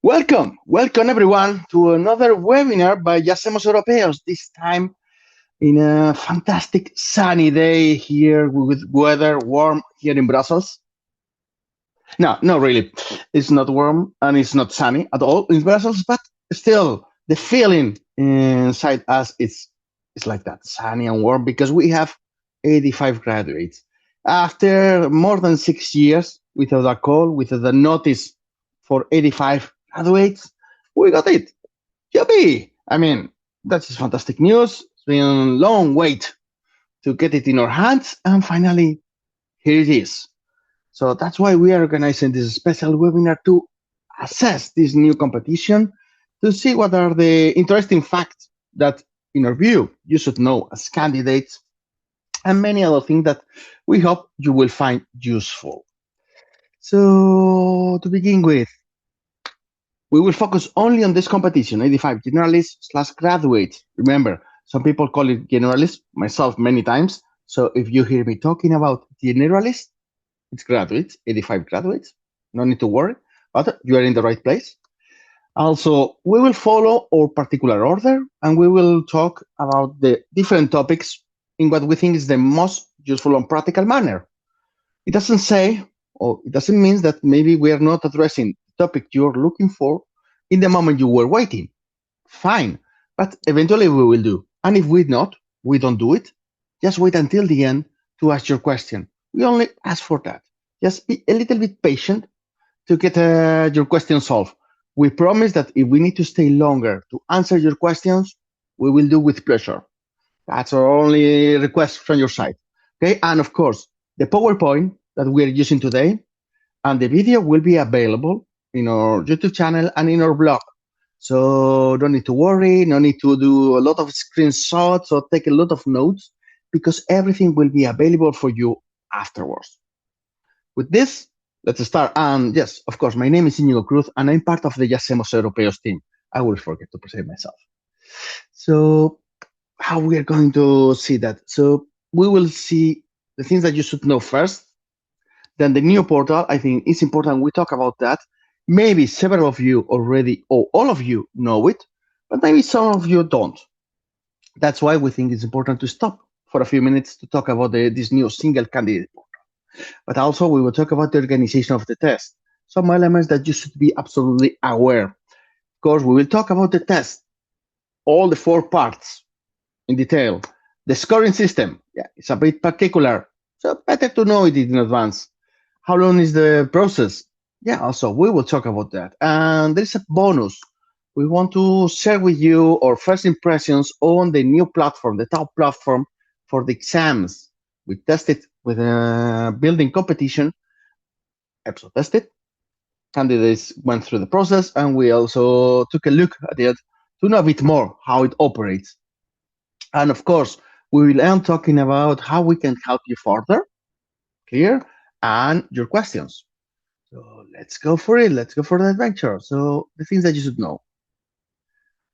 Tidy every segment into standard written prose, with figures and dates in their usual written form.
Welcome everyone to another webinar by YaSemosEuropes, this time in a fantastic sunny day here with weather warm here in Brussels. No, not really. It's not warm and it's not sunny at all in Brussels, but still the feeling inside us is like that, sunny and warm because we have 85 graduates. After more than 6 years without a call, without a notice for 85 graduates, we got it. Yuppie! I mean, that is fantastic news. It's been a long wait to get it in our hands, and finally, here it is. So that's why we are organizing this special webinar to assess this new competition, to see what are the interesting facts that, in our view, you should know as candidates, and many other things that we hope you will find useful. So to begin with, we will focus only on this competition, 85 generalists/graduates. Remember, some people call it generalists, myself many times. So if you hear me talking about generalists, it's graduates, 85 graduates. No need to worry, but you are in the right place. Also, we will follow our particular order, and we will talk about the different topics in what we think is the most useful and practical manner. It doesn't say, or it doesn't mean that maybe we are not addressing the topic you're looking for in the moment you were waiting. Fine, but eventually we will do. And if we don't do it, just wait until the end to ask your question. We only ask for that. Just be a little bit patient to get your question solved. We promise that if we need to stay longer to answer your questions, we will do with pleasure. That's our only request from your side. Okay, and of course, the PowerPoint that we are using today and the video will be available in our YouTube channel and in our blog. So don't need to worry, no need to do a lot of screenshots or take a lot of notes, because everything will be available for you afterwards. With this, let's start. And yes, of course, my name is Íñigo Cruz, and I'm part of the YaSemosEuropes team. I will forget to present myself. So how we are going to see that? So we will see the things that you should know first. Then the new portal, I think it's important we talk about that. Maybe several of you already, or all of you know it, but maybe some of you don't. That's why we think it's important to stop for a few minutes to talk about this new single candidate portal. But also we will talk about the organization of the test, some elements that you should be absolutely aware. Of course, we will talk about the test, all the 4 parts in detail. The scoring system, yeah, it's a bit particular, so better to know it in advance. How long is the process? Yeah, also we will talk about that. And there's a bonus. We want to share with you our first impressions on the new platform, the top platform for the exams. We tested with a building competition, EPSO tested. Candidates went through the process, and we also took a look at it to know a bit more how it operates. And of course, we will end talking about how we can help you further, clear, and your questions. So let's go for it. Let's go for the adventure. So the things that you should know.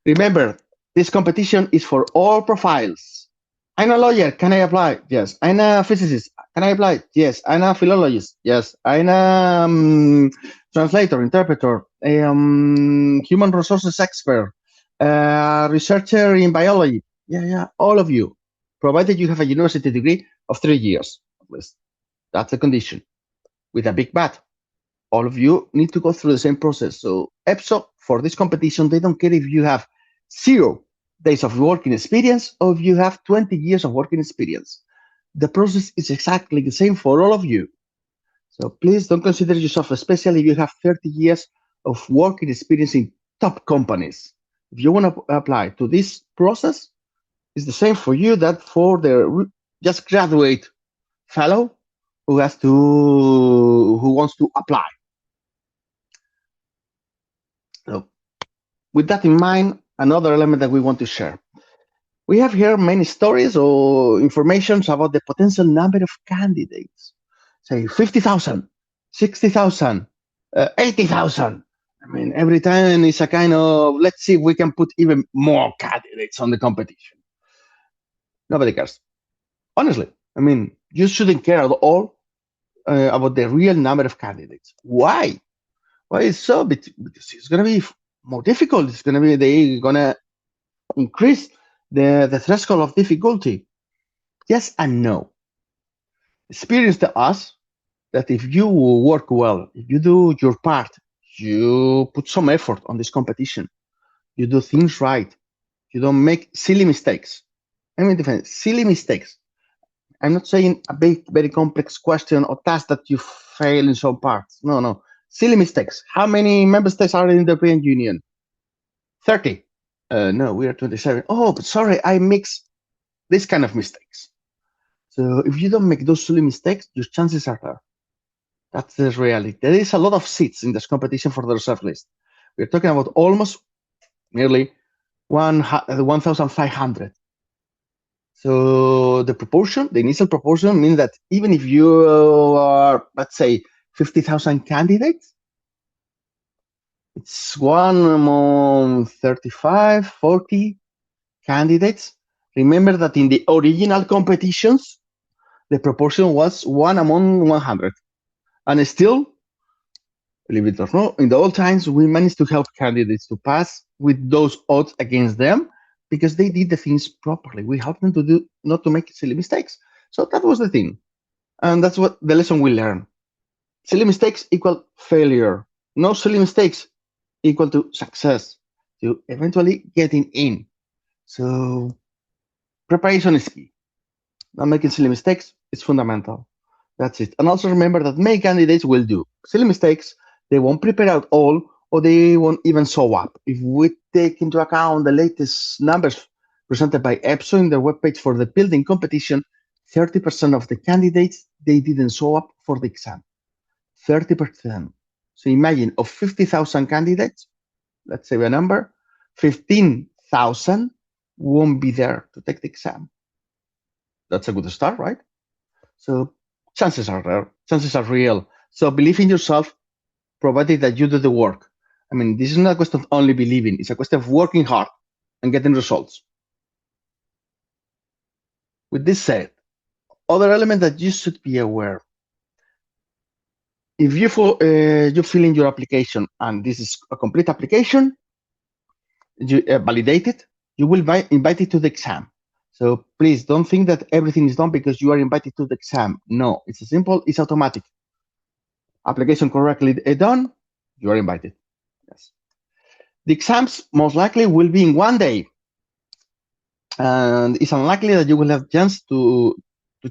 Remember, this competition is for all profiles. I'm a lawyer. Can I apply? Yes. I'm a physicist. Can I apply? Yes. I'm a philologist. Yes. I'm a translator, interpreter, human resources expert, researcher in biology. Yeah. All of you, provided you have a university degree of 3 years at least. That's the condition. With a big but, all of you need to go through the same process. So EPSO, for this competition, they don't care if you have 0 days of working experience or if you have 20 years of working experience. The process is exactly the same for all of you. So please don't consider yourself special if you have 30 years of working experience in top companies. If you want to apply to this process, it's the same for you that for the just graduate fellow who wants to apply. So with that in mind, another element that we want to share. We have here many stories or information about the potential number of candidates. Say 50,000, 60,000, 80,000. I mean, every time it's a kind of, let's see if we can put even more candidates on the competition. Nobody cares. Honestly, I mean, you shouldn't care at all about the real number of candidates. Why? Why is so? Because it's going to be more difficult. It's going to be, they're going to increase the threshold of difficulty. Yes and no. Experience tells us that if you work well, if you do your part, you put some effort on this competition, you do things right, you don't make silly mistakes. I mean, silly mistakes. I'm not saying a big, very complex question or task that you fail in some parts. No, no. Silly mistakes. How many member states are in the European Union? 30. No, we are 27. Oh, but sorry, I mix this kind of mistakes. So if you don't make those silly mistakes, your chances are there. That's the reality. There is a lot of seats in this competition for the reserve list. We're talking about almost nearly 1,500. So the proportion, the initial proportion, means that even if you are, let's say, 50,000 candidates, it's 1 among 35, 40 candidates. Remember that in the original competitions, the proportion was 1 among 100. And still, believe it or not, in the old times, we managed to help candidates to pass with those odds against them because they did the things properly. We helped them to do, not to make silly mistakes. So that was the thing. And that's what the lesson we learned. Silly mistakes equal failure. No silly mistakes equal to success, to eventually getting in. So preparation is key. Not making silly mistakes is fundamental. That's it. And also remember that many candidates will do silly mistakes. They won't prepare out all, or they won't even show up. If we take into account the latest numbers presented by EPSO in their webpage for the building competition, 30% of the candidates, they didn't show up for the exam. 30%. So imagine of 50,000 candidates, let's say a number, 15,000 won't be there to take the exam. That's a good start, right? So chances are there, chances are real. So believe in yourself, provided that you do the work. I mean, this is not a question of only believing, it's a question of working hard and getting results. With this said, other element that you should be aware. If you fill in your application and this is a complete application, you validate it, you will be invited to the exam. So please don't think that everything is done because you are invited to the exam. No, it's simple, it's automatic. Application correctly done, you are invited. Yes. The exams most likely will be in one day. And it's unlikely that you will have chance to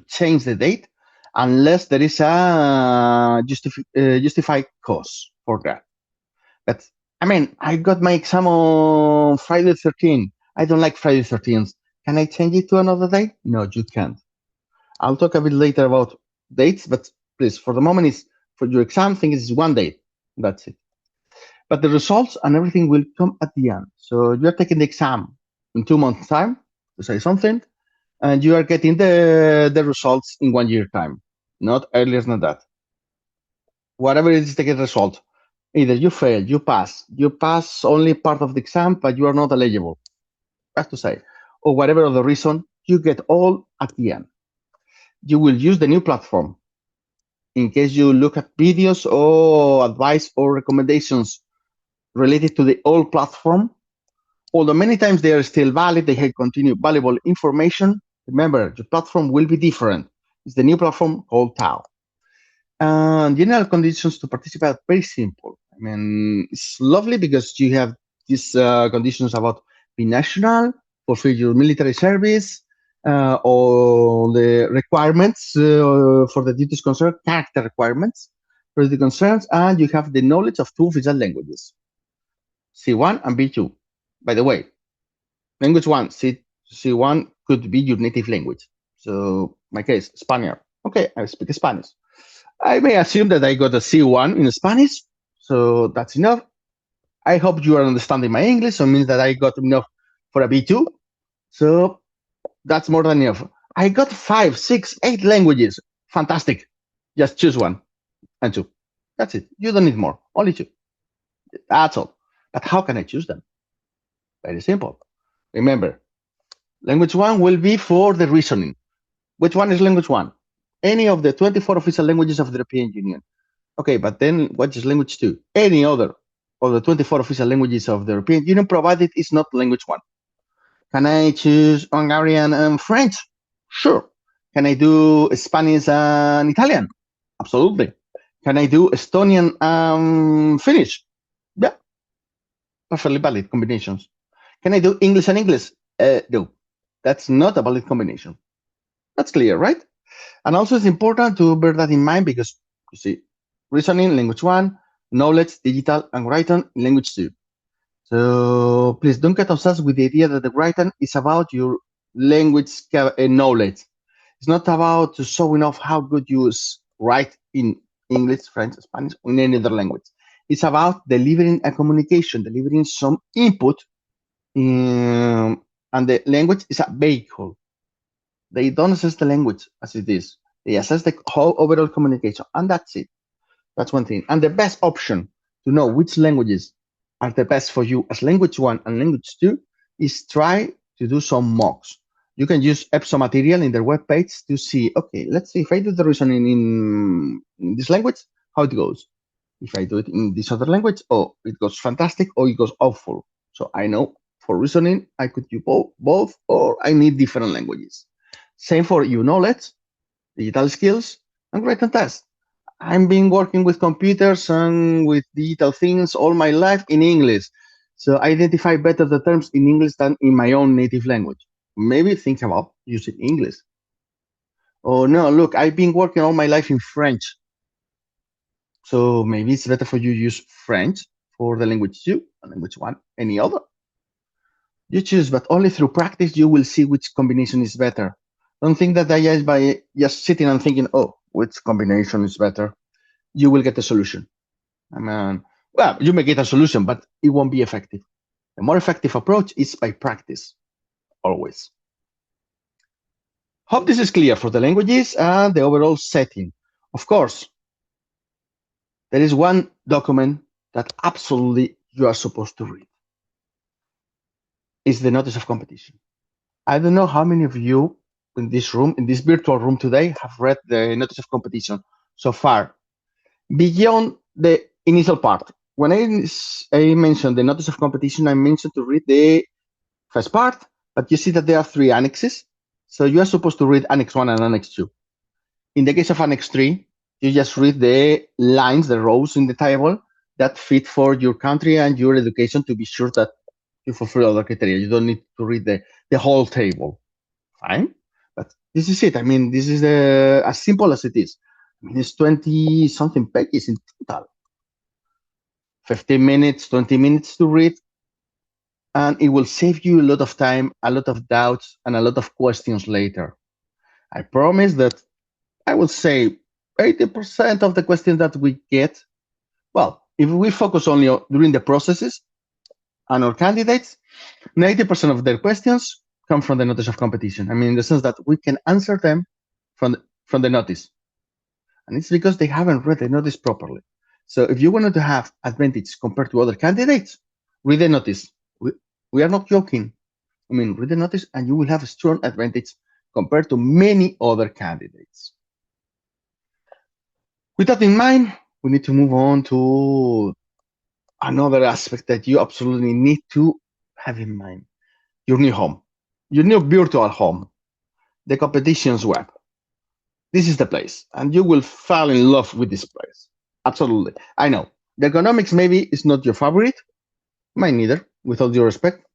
change the date unless there is a justified cause for that. But I mean, I got my exam on Friday 13. I don't like Friday 13th. Can I change it to another day? No, you can't. I'll talk a bit later about dates, but please, for the moment, it's for your exam thing is one day. That's it. But the results and everything will come at the end. So you're taking the exam in 2 months' time, to say something, and you are getting the results in 1 year time, not earlier than that. Whatever it is the result, either you fail, you pass only part of the exam, but you are not eligible, that's to say, or whatever other reason, you get all at the end. You will use the new platform. In case you look at videos or advice or recommendations related to the old platform, although many times they are still valid, they have continued valuable information. Remember, the platform will be different. It's the new platform called TAO. And general conditions to participate are very simple. I mean, it's lovely because you have these conditions about being national, fulfill your military service, or the requirements for the duties concerned, character requirements for the concerns, and you have the knowledge of 2 official languages, C1 and B2. By the way, language 1, C1 could be your native language. So, my case, Spaniard. Okay, I speak Spanish. I may assume that I got a C1 in Spanish, so that's enough. I hope you are understanding my English, so it means that I got enough for a B2. So that's more than enough. I got 5, 6, 8 languages. Fantastic. Just choose 1 and 2. That's it. You don't need more. Only 2. That's all. But how can I choose them? Very simple. Remember, language 1 will be for the reasoning. Which one is language 1? Any of the 24 official languages of the European Union. Okay, but then what is language 2? Any other of the 24 official languages of the European Union, provided it's not language 1. Can I choose Hungarian and French? Sure. Can I do Spanish and Italian? Absolutely. Can I do Estonian and Finnish? Yeah, perfectly valid combinations. Can I do English and English? No, that's not a valid combination. That's clear, right? And also it's important to bear that in mind because you see, reasoning, language 1, knowledge, digital, and writing, language 2. So please don't get obsessed with the idea that the writing is about your language knowledge. It's not about showing off how good you write in English, French, Spanish, or in any other language. It's about delivering a communication, delivering some input, and the language is a vehicle. They don't assess the language as it is. They assess the whole overall communication, and that's it. That's one thing. And the best option to know which languages are the best for you as language 1 and language 2 is try to do some mocks. You can use EPSO material in their webpage to see, okay, let's see if I do the reasoning in this language, how it goes. If I do it in this other language, oh, it goes fantastic or it goes awful. So I know for reasoning, I could do both or I need different languages. Same for you knowledge, digital skills, and written tests. I've been working with computers and with digital things all my life in English. So I identify better the terms in English than in my own native language. Maybe think about using English. Oh no, look, I've been working all my life in French. So maybe it's better for you to use French for the language 2 and language 1, any other. You choose, but only through practice you will see which combination is better. Don't think that is by just sitting and thinking, oh, which combination is better, you will get a solution. I mean, well, you may get a solution, but it won't be effective. The more effective approach is by practice, always. Hope this is clear for the languages and the overall setting. Of course, there is one document that absolutely you are supposed to read. It's the notice of competition. I don't know how many of you in this room, in this virtual room today, have read the notice of competition so far. Beyond the initial part, when I mentioned the notice of competition, I mentioned to read the first part, but you see that there are 3 annexes. So you are supposed to read Annex 1 and Annex 2. In the case of Annex 3, you just read the lines, the rows in the table that fit for your country and your education to be sure that you fulfill other criteria. You don't need to read the whole table. Fine. But this is it. I mean, this is as simple as it is. I mean, it's 20 something pages in total. 15 minutes, 20 minutes to read. And it will save you a lot of time, a lot of doubts, and a lot of questions later. I promise that I would say 80% of the questions that we get, well, if we focus only during the processes and our candidates, 90% of their questions come from the notice of competition. I mean, in the sense that we can answer them from the notice. And it's because they haven't read the notice properly. So if you wanted to have advantage compared to other candidates, read the notice. We are not joking. I mean, read the notice and you will have a strong advantage compared to many other candidates. With that in mind, we need to move on to another aspect that you absolutely need to have in mind. Your new home, your new virtual home, the competitions web. This is the place, and you will fall in love with this place. Absolutely. I know. The economics maybe is not your favorite. Mine neither, with all due respect.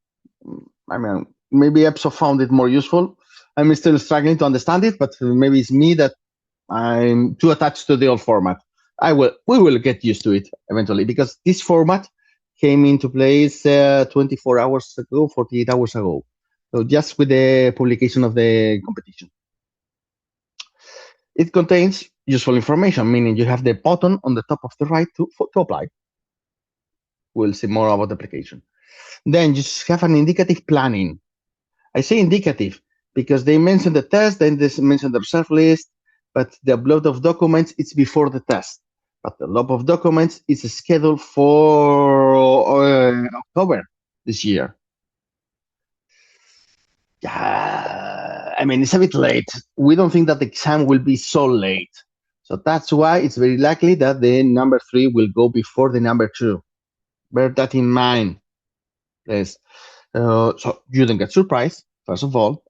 I mean, maybe EPSO found it more useful. I'm still struggling to understand it, but maybe it's me that I'm too attached to the old format. We will get used to it eventually because this format came into place 24 hours ago, 48 hours ago. So just with the publication of the competition. It contains useful information, meaning you have the button on the top of the right to apply. We'll see more about the application. Then you just have an indicative planning. I say indicative because they mention the test, then they mention the reserve list, but the upload of documents is before the test. But the upload of documents is scheduled for October this year. Yeah, I mean, it's a bit late. We don't think that the exam will be so late. So that's why it's very likely that the number 3 will go before the number 2. Bear that in mind. Yes. So you don't get surprised, first of all.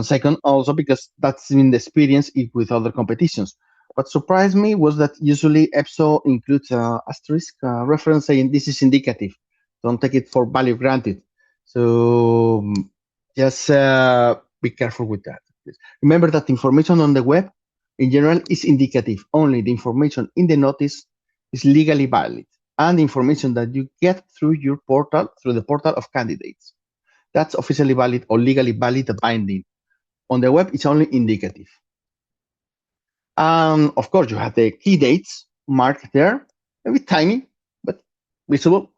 Second, also because that's been the experience with other competitions. What surprised me was that usually EPSO includes asterisk reference saying this is indicative. Don't take it for value granted. So just be careful with that. Remember that information on the web in general is indicative. Only the information in the notice is legally valid, and the information that you get through your portal, through the portal of candidates, that's officially valid or legally valid binding. On the web, it's only indicative. Of course, you have the key dates marked there, maybe tiny, but visible.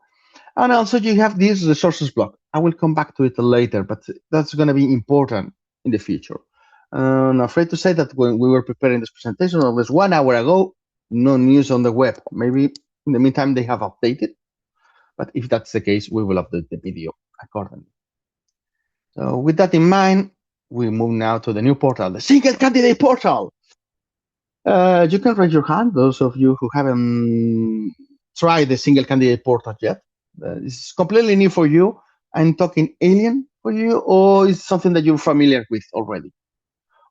And also you have this resources block. I will come back to it later, but that's going to be important in the future. I'm afraid to say that when we were preparing this presentation, almost 1 hour ago, no news on the web. Maybe in the meantime, they have updated. But if that's the case, we will update the video accordingly. So with that in mind, we move now to the new portal, the single candidate portal. You can raise your hand, those of you who haven't tried the single candidate portal yet. It's completely new for you. I'm talking alien for you, or is something that you're familiar with already?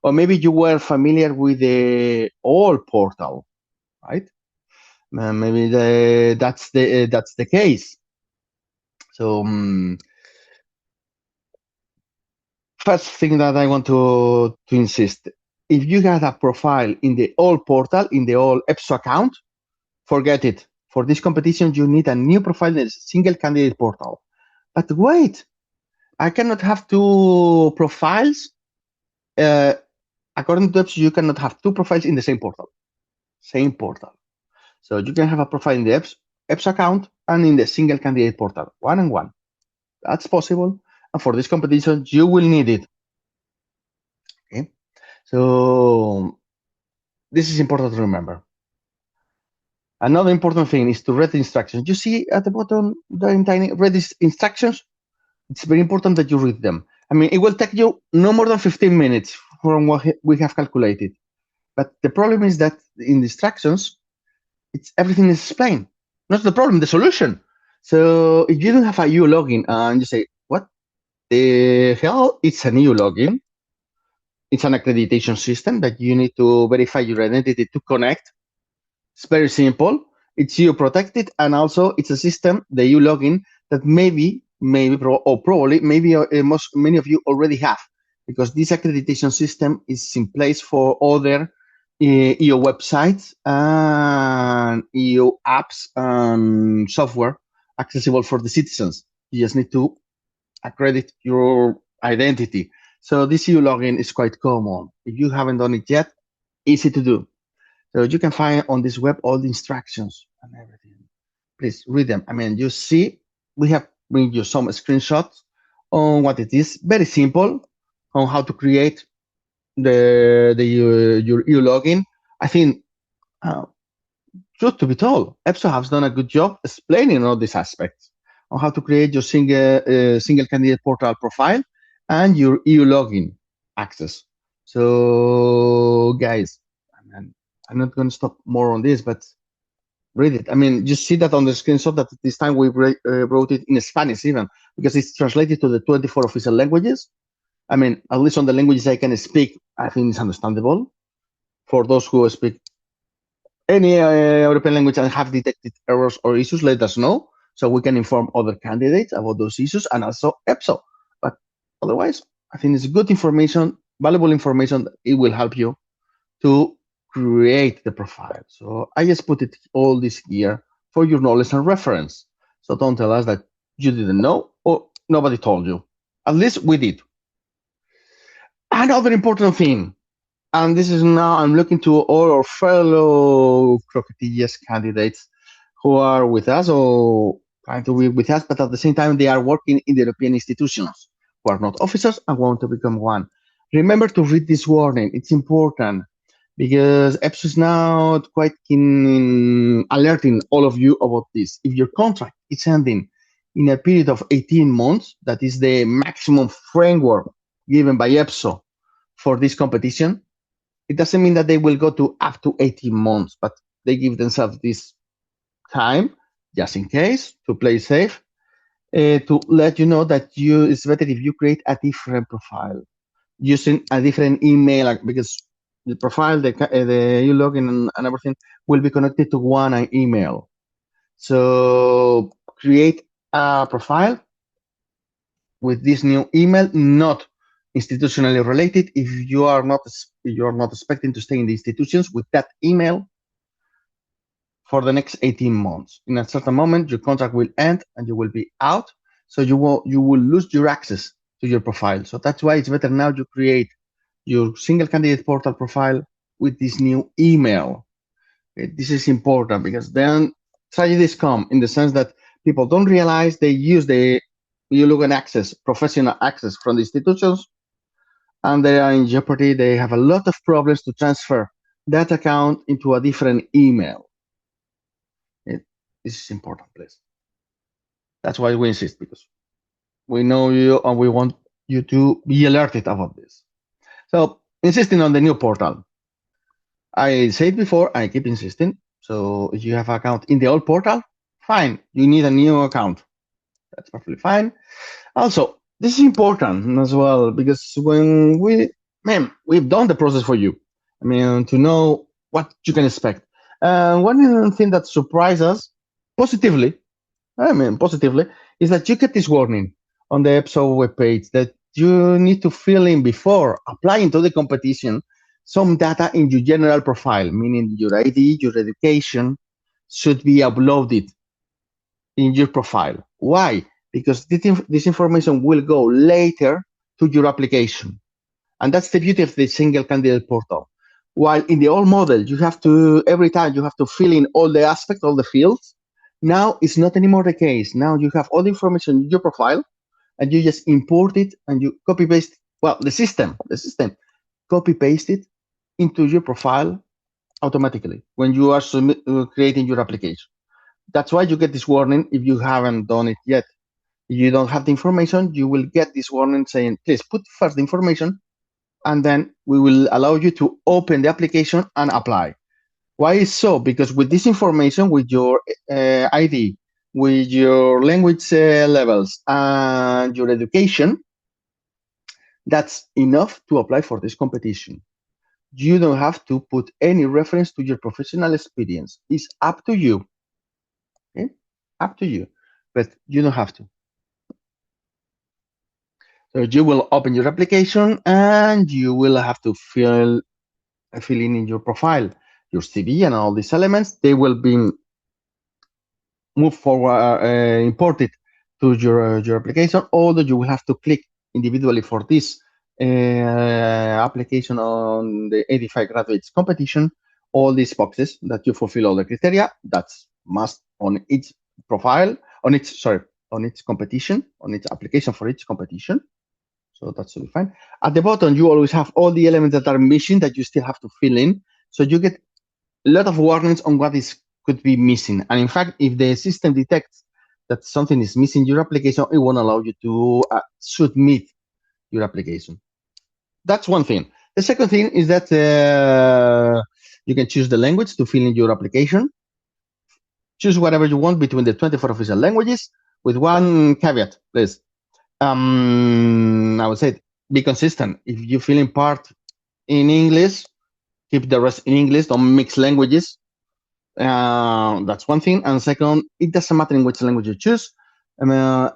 Or maybe you were familiar with the old portal, right? Maybe that's the case. So first thing that I want to insist, if you had a profile in the old portal, in the old EPSO account, forget it. For this competition, you need a new profile in the single candidate portal. But wait, I cannot have 2 profiles. According to EPSO, you cannot have 2 profiles in the same portal. Same portal. So you can have a profile in the EPSO account and in the single candidate portal, 1 and 1. That's possible. And for this competition, you will need it. Okay. So this is important to remember. Another important thing is to read the instructions. You see at the bottom, there in tiny, read these instructions. It's very important that you read them. I mean, it will take you no more than 15 minutes from what we have calculated. But the problem is that in the instructions, everything is explained. Not the problem, the solution. So if you don't have a EU login and you say, what the hell? It's an EU login. It's an accreditation system that you need to verify your identity to connect. It's very simple. It's EU protected, and also it's a system, the EU login, that maybe probably many of you already have, because this accreditation system is in place for other EU websites and EU apps and software accessible for the citizens. You just need to accredit your identity. So this EU login is quite common. If you haven't done it yet, easy to do. So you can find on this web all the instructions and everything. Please read them. I mean, you see, we have bring you some screenshots on what it is. Very simple on how to create your EU login. I think, truth to be told, EPSO has done a good job explaining all these aspects on how to create your single candidate portal profile and your EU login access. So, guys, I'm not going to stop more on this, but read it. I mean, you see that on the screenshot that this time we wrote it in Spanish even, because it's translated to the 24 official languages. I mean, at least on the languages I can speak, I think it's understandable. For those who speak any European language and have detected errors or issues, let us know so we can inform other candidates about those issues and also EPSO. But otherwise, I think it's good information, valuable information that it will help you to create the profile. So I just put it all this here for your knowledge and reference. So don't tell us that you didn't know or nobody told you. At least we did. Another important thing, and this is now I'm looking to all our fellow Croquetillas candidates who are with us or trying to be with us, but at the same time they are working in the European institutions who are not officers and want to become one. Remember to read this warning. It's important because EPSO is now quite keen in alerting all of you about this. If your contract is ending in a period of 18 months, that is the maximum framework given by EPSO for this competition, It doesn't mean that they will go to up to 18 months, but they give themselves this time, just in case, to play safe, to let you know that it's better if you create a different profile using a different email, because the profile, the you login and everything will be connected to one email. So create a profile with this new email, not institutionally related. If you're not expecting to stay in the institutions with that email for the next 18 months. In a certain moment, your contract will end and you will be out. So you will lose your access to your profile. So that's why it's better now you create your single candidate portal profile with this new email. Okay, this is important because then tragedies come in the sense that people don't realize they use the YouLogan access, professional access from the institutions, and they are in jeopardy. They have a lot of problems to transfer that account into a different email. This is important, please. That's why we insist, because we know you and we want you to be alerted about this. So insisting on the new portal. I said before, I keep insisting. So if you have an account in the old portal, fine, you need a new account. That's perfectly fine. Also, this is important as well, because when we've done the process for you. I mean, to know what you can expect. One thing that surprised us positively, is that you get this warning on the EPSO webpage that you need to fill in before applying to the competition some data in your general profile, meaning your ID, your education should be uploaded in your profile. Why? Because this information will go later to your application. And that's the beauty of the single candidate portal. While in the old model, every time you have to fill in all the aspects, all the fields. Now it's not anymore the case. Now you have all the information in your profile and you just import it and you copy paste. Well, the system copy paste it into your profile automatically when you are creating your application. That's why you get this warning if you haven't done it yet. If you don't have the information, you will get this warning saying, please put first the information, and then we will allow you to open the application and apply. Why is so? Because with this information, with your ID, with your language levels and your education, that's enough to apply for this competition. You don't have to put any reference to your professional experience. It's up to you. Okay? Up to you, but you don't have to. So you will open your application and you will have to fill in your profile, your CV and all these elements. They will be moved forward, imported to your application, although you will have to click individually for this application on the AD5 graduates competition, all these boxes that you fulfill all the criteria. That's must on each profile, on each competition, on each application for each competition. So that should be fine. At the bottom, you always have all the elements that are missing that you still have to fill in. So you get a lot of warnings on what could be missing. And in fact, if the system detects that something is missing in your application, it won't allow you to submit your application. That's one thing. The second thing is that you can choose the language to fill in your application. Choose whatever you want between the 24 official languages, with one caveat, please. I would say be consistent. If you fill in part in English, keep the rest in English. Don't mix languages. That's one thing. And second, it doesn't matter in which language you choose,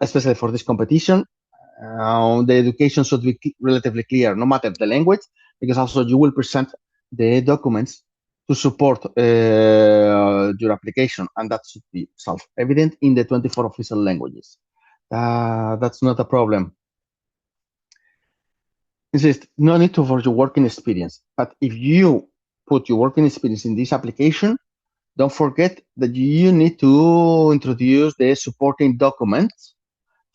especially for this competition. The education should be relatively clear, no matter the language, because also you will present the documents to support your application, and that should be self-evident in the 24 official languages. That's not a problem. Insist, no need for your working experience, but if you put your working experience in this application, don't forget that you need to introduce the supporting documents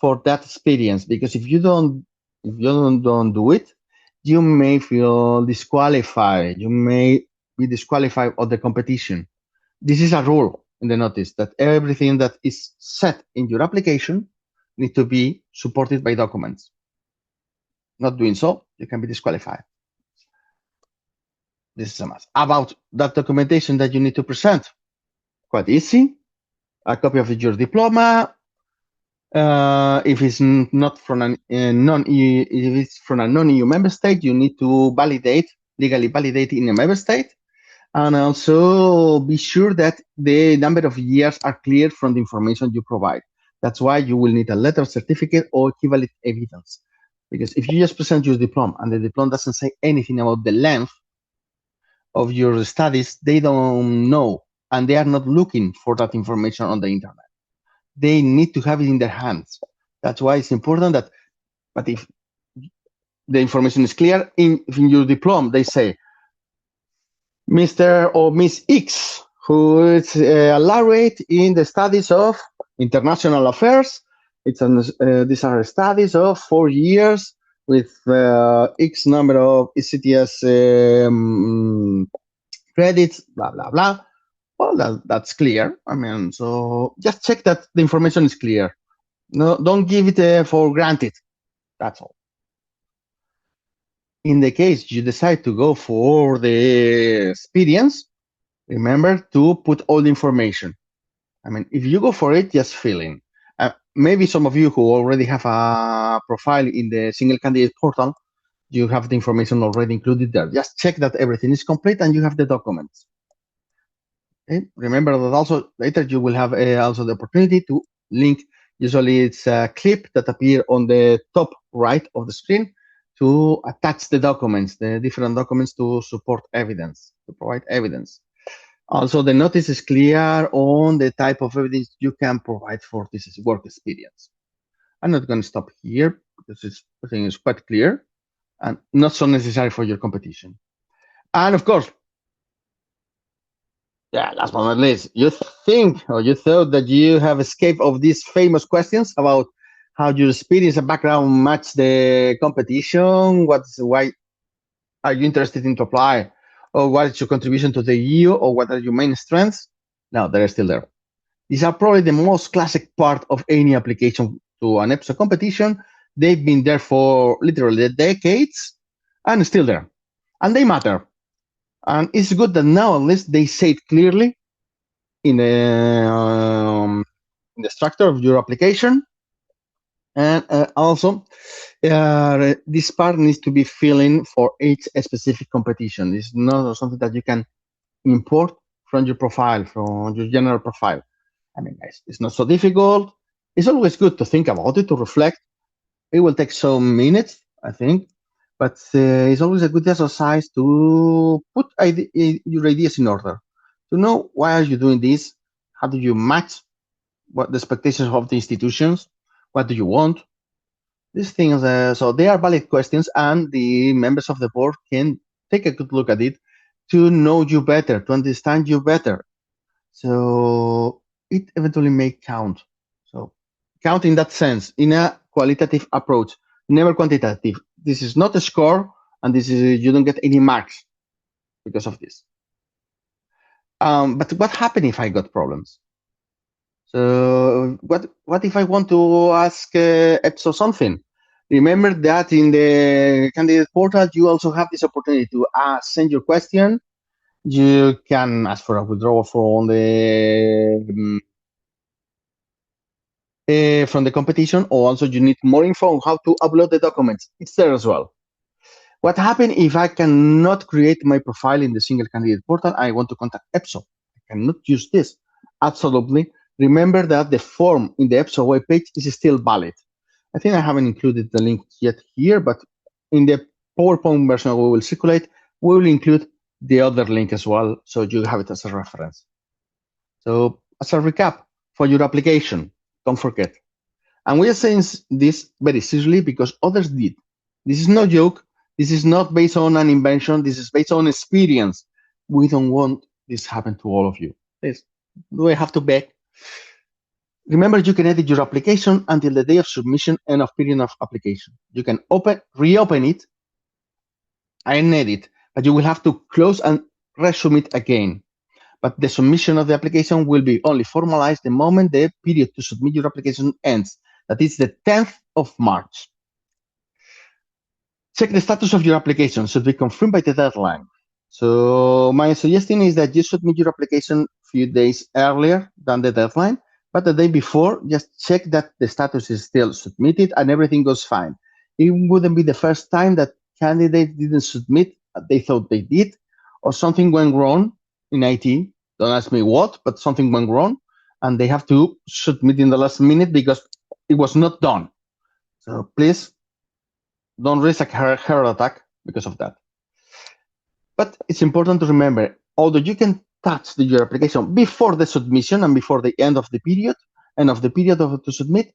for that experience, because if you don't do it, you may feel disqualified. You may be disqualified of the competition. This is a rule in the notice that everything that is set in your application needs to be supported by documents. Not doing so, you can be disqualified. This is a must. About that documentation that you need to present, quite easy. A copy of your diploma. If it's not from a if it's from a non-EU member state, you need to legally validate in a member state, and also be sure that the number of years are clear from the information you provide. That's why you will need a letter, certificate, or equivalent evidence. Because if you just present your diploma and the diploma doesn't say anything about the length of your studies, they don't know, and they are not looking for that information on the internet. They need to have it in their hands. That's why it's important that, but if the information is clear, in your diploma, they say, Mr. or Miss X, who is a laureate in the studies of international affairs. These are studies of 4 years with X number of ECTS credits, blah, blah, blah. Well, that's clear. I mean, so just check that the information is clear. No, don't give it for granted. That's all. In the case you decide to go for the experience, remember to put all the information. I mean, if you go for it, just fill in. Maybe some of you who already have a profile in the single candidate portal, you have the information already included there. Just check that everything is complete and you have the documents. Okay? Remember that also later you will have also the opportunity to link. Usually it's a clip that appear on the top right of the screen to attach the documents, the different documents to support evidence, to provide evidence. Also, the notice is clear on the type of evidence you can provide for this work experience. I'm not going to stop here because I think it's quite clear and not so necessary for your competition. And of course, yeah, last but not least, you think or you thought that you have escaped of these famous questions about how your experience and background match the competition, why are you interested in to apply, or what is your contribution to the EU, or what are your main strengths? No, they're still there. These are probably the most classic part of any application to an EPSO competition. They've been there for literally decades and still there. And they matter. And it's good that now at least they say it clearly in the structure of your application. And also, this part needs to be filled in for each specific competition. It's not something that you can import from your profile, from your general profile. I mean, guys, it's not so difficult. It's always good to think about it, to reflect. It will take some minutes, I think, but it's always a good exercise to put your ideas in order, to know why are you doing this, how do you match what the expectations of the institutions, what do you want. These things, so they are valid questions, and the members of the board can take a good look at it to know you better, to understand you better. So it eventually may count. So count in that sense, in a qualitative approach, never quantitative. This is not a score, and this is you don't get any marks because of this. But what happened if I got problems? So what if I want to ask EPSO something? Remember that in the candidate portal, you also have this opportunity to send your question. You can ask for a withdrawal from the competition, or also you need more info on how to upload the documents. It's there as well. What happens if I cannot create my profile in the single candidate portal? I want to contact EPSO. I cannot use this. Absolutely. Remember that the form in the EPSO webpage is still valid. I think I haven't included the link yet here, but in the PowerPoint version we will circulate, we will include the other link as well, so you have it as a reference. So as a recap for your application, don't forget. And we are saying this very seriously because others did. This is no joke. This is not based on an invention. This is based on experience. We don't want this happen to all of you. Please, do I have to beg? Remember, you can edit your application until the day of submission and of period of application. You can reopen it and edit, but you will have to close and resubmit again. But the submission of the application will be only formalized the moment the period to submit your application ends. That is the 10th of March. Check the status of your application should be confirmed by the deadline. So my suggestion is that you submit your application a few days earlier than the deadline, but the day before, just check that the status is still submitted and everything goes fine. It wouldn't be the first time that candidates didn't submit, they thought they did, or something went wrong in IT. Don't ask me what, but something went wrong, and they have to submit in the last minute because it was not done. So please don't risk a heart attack because of that. But it's important to remember, although you can touch your application before the submission and before the end of the period, to submit,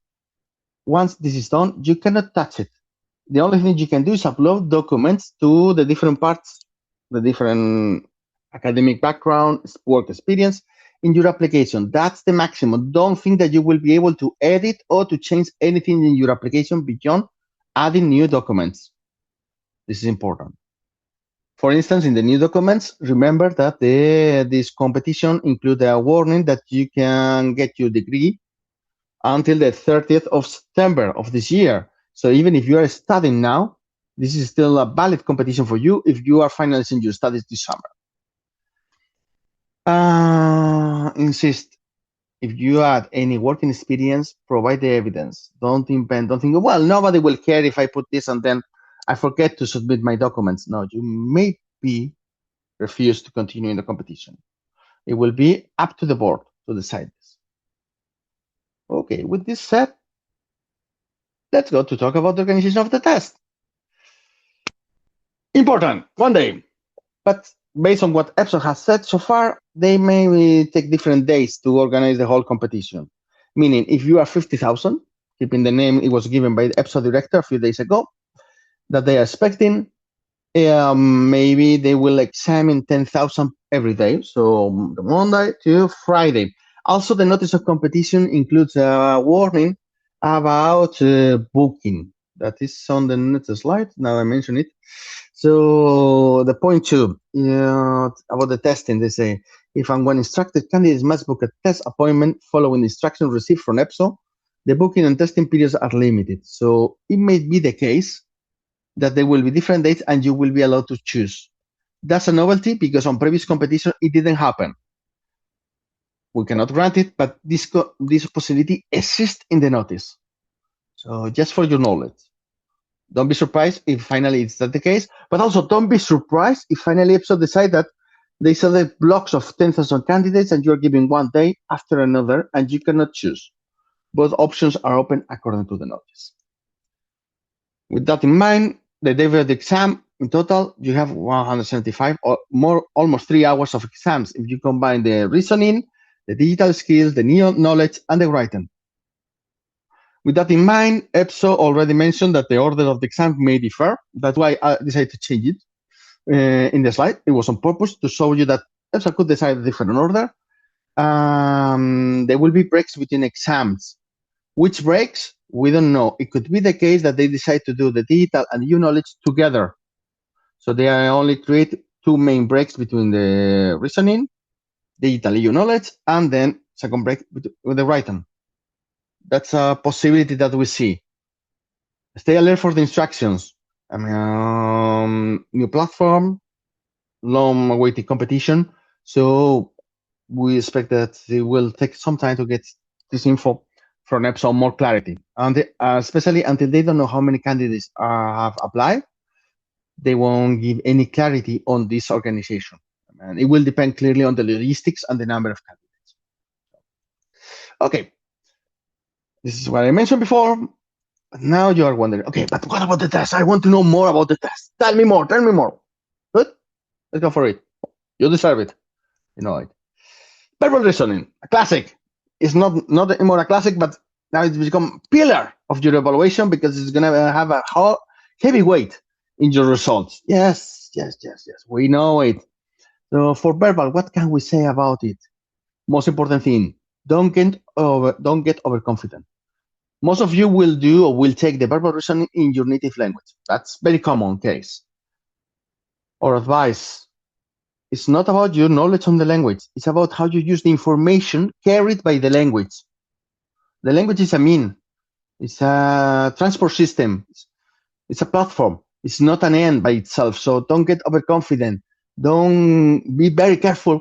once this is done, you cannot touch it. The only thing you can do is upload documents to the different parts, the different academic background, work experience in your application. That's the maximum. Don't think that you will be able to edit or to change anything in your application beyond adding new documents. This is important. For instance, in the new documents, remember that this competition includes a warning that you can get your degree until the 30th of September of this year. So even if you are studying now, this is still a valid competition for you if you are finalizing your studies this summer. Insist, if you add any working experience, provide the evidence. Don't invent, don't think, well, nobody will care if I put this and then I forget to submit my documents. No, you may be refused to continue in the competition. It will be up to the board to decide this. Okay, with this said, let's go to talk about the organization of the test. Important, one day. But based on what EPSO has said so far, they may take different days to organize the whole competition. Meaning, if you are 50,000, keeping the name it was given by the EPSO director a few days ago, that they are expecting, maybe they will examine 10,000 every day. So the Monday to Friday. Also, the notice of competition includes a warning about booking. That is on the next slide. Now I mention it. So the point 2, about the testing, they say, if and when instructed candidates must book a test appointment following instructions received from EPSO, the booking and testing periods are limited. So it may be the case that there will be different dates and you will be allowed to choose. That's a novelty because on previous competition, it didn't happen. We cannot grant it, but this possibility exists in the notice. So just for your knowledge. Don't be surprised if finally it's not the case, but also don't be surprised if finally EPSO decide that they select blocks of 10,000 candidates and you're giving one day after another and you cannot choose. Both options are open according to the notice. With that in mind, the day of the exam, in total, you have 175 or more, almost 3 hours of exams if you combine the reasoning, the digital skills, the new knowledge, and the writing. With that in mind, EPSO already mentioned that the order of the exam may differ. That's why I decided to change it in the slide. It was on purpose to show you that EPSO could decide a different order. There will be breaks between exams. Which breaks? We don't know. It could be the case that they decide to do the digital and new knowledge together. So they only create 2 main breaks between the reasoning, digital EU knowledge, and then second break with the writing. That's a possibility that we see. Stay alert for the instructions. New platform, long-awaited competition. So we expect that it will take some time to get this info from EPSO more clarity. And especially until they don't know how many candidates have applied, they won't give any clarity on this organization. And it will depend clearly on the logistics and the number of candidates. Okay. This is what I mentioned before. But now you are wondering, okay, but what about the test? I want to know more about the test. Tell me more. Tell me more. Good? Let's go for it. You deserve it. You know it. Verbal reasoning, a classic. It's not anymore a classic, but now it's become pillar of your evaluation because it's going to have a heavy weight in your results. Yes. We know it. So for verbal, what can we say about it? Most important thing, don't get overconfident. Most of you will do or will take the verbal reasoning in your native language. That's very common case. Our advice, it's not about your knowledge on the language. It's about how you use the information carried by the language. The language is a mean. It's a transport system. It's a platform. It's not an end by itself. So don't get overconfident. Don't be very careful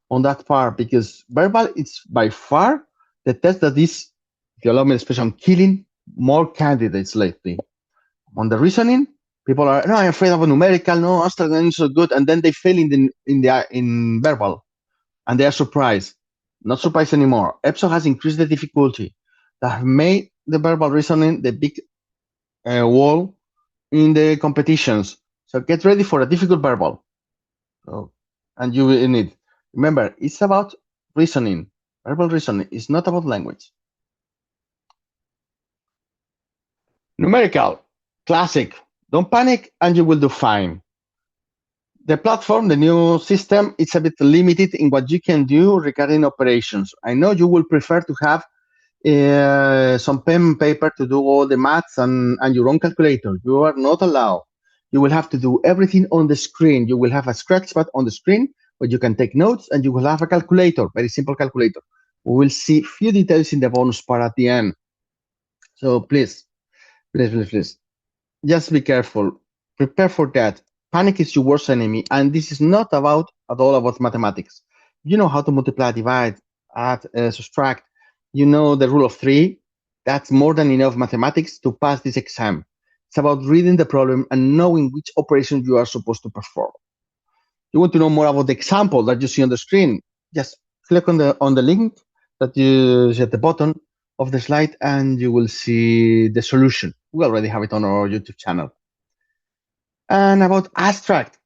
on that part, because verbal is by far the test that is, if you allow me the expression, killing more candidates lately. On the reasoning, people are, no, I'm afraid of a numerical, no, abstract is so good, and then they fail in verbal, and they are surprised. Not surprised anymore. EPSO has increased the difficulty that have made the verbal reasoning the big wall in the competitions. So get ready for a difficult verbal. So, and you will need. Remember, it's about reasoning. Verbal reasoning is not about language. Numerical, classic. Don't panic and you will do fine. The platform, the new system, it's a bit limited in what you can do regarding operations. I know you will prefer to have some pen and paper to do all the maths and your own calculator. You are not allowed. You will have to do everything on the screen. You will have a scratch pad on the screen where you can take notes, and you will have a calculator, very simple calculator. We will see few details in the bonus part at the end. So please, just be careful. Prepare for that. Panic is your worst enemy, and this is not about at all about mathematics. You know how to multiply, divide, add, subtract. You know the rule of three. That's more than enough mathematics to pass this exam. It's about reading the problem and knowing which operation you are supposed to perform. You want to know more about the example that you see on the screen? Just click on the link that you see at the bottom of the slide, and you will see the solution. We already have it on our YouTube channel. And about abstract,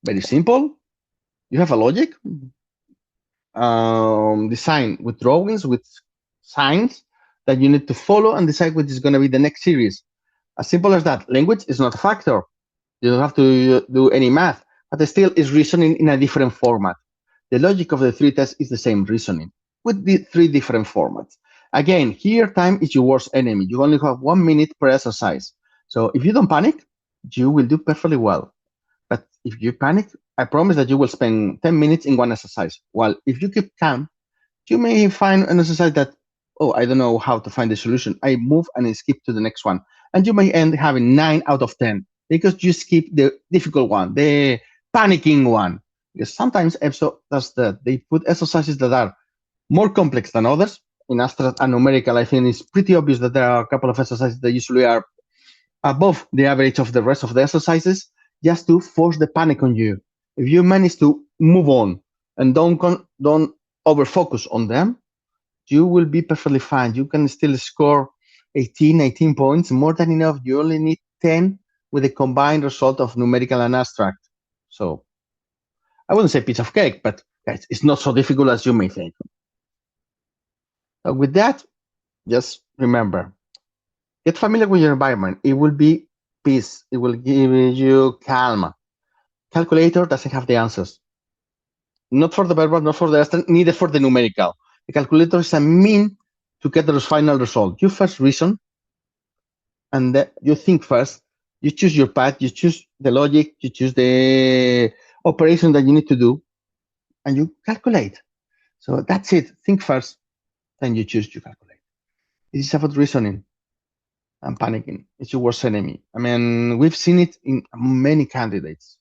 very simple. You have a logic, design with drawings, with signs that you need to follow and decide which is going to be the next series. As simple as that. Language is not a factor. You don't have to do any math, but it still is reasoning in a different format. The logic of the three tests is the same reasoning with the three different formats. Again, here time is your worst enemy. You only have 1 minute per exercise. So if you don't panic, you will do perfectly well. But if you panic, I promise that you will spend 10 minutes in one exercise. While if you keep calm, you may find an exercise that, oh, I don't know how to find the solution. I move and I skip to the next one. And you may end having 9 out of 10 because you skip the difficult one, the panicking one. Because sometimes EPSO does that. They put exercises that are more complex than others. In abstract and numerical, I think it's pretty obvious that there are a couple of exercises that usually are above the average of the rest of the exercises, just to force the panic on you. If you manage to move on and don't over focus on them, you will be perfectly fine. You can still score 18 points, more than enough. You only need 10 with a combined result of numerical and abstract. So I wouldn't say piece of cake, but guys, it's not so difficult as you may think. So with that, just remember, get familiar with your environment. It will be peace. It will give you calm. Calculator doesn't have the answers. Not for the verbal, not for the abstract, neither for the numerical. The calculator is a mean to get the final result. You first reason, and you think first. You choose your path, you choose the logic, you choose the operation that you need to do, and you calculate. So that's it. Think first, then you choose to calculate. This is about reasoning and panicking. It's your worst enemy. I mean, we've seen it in many candidates.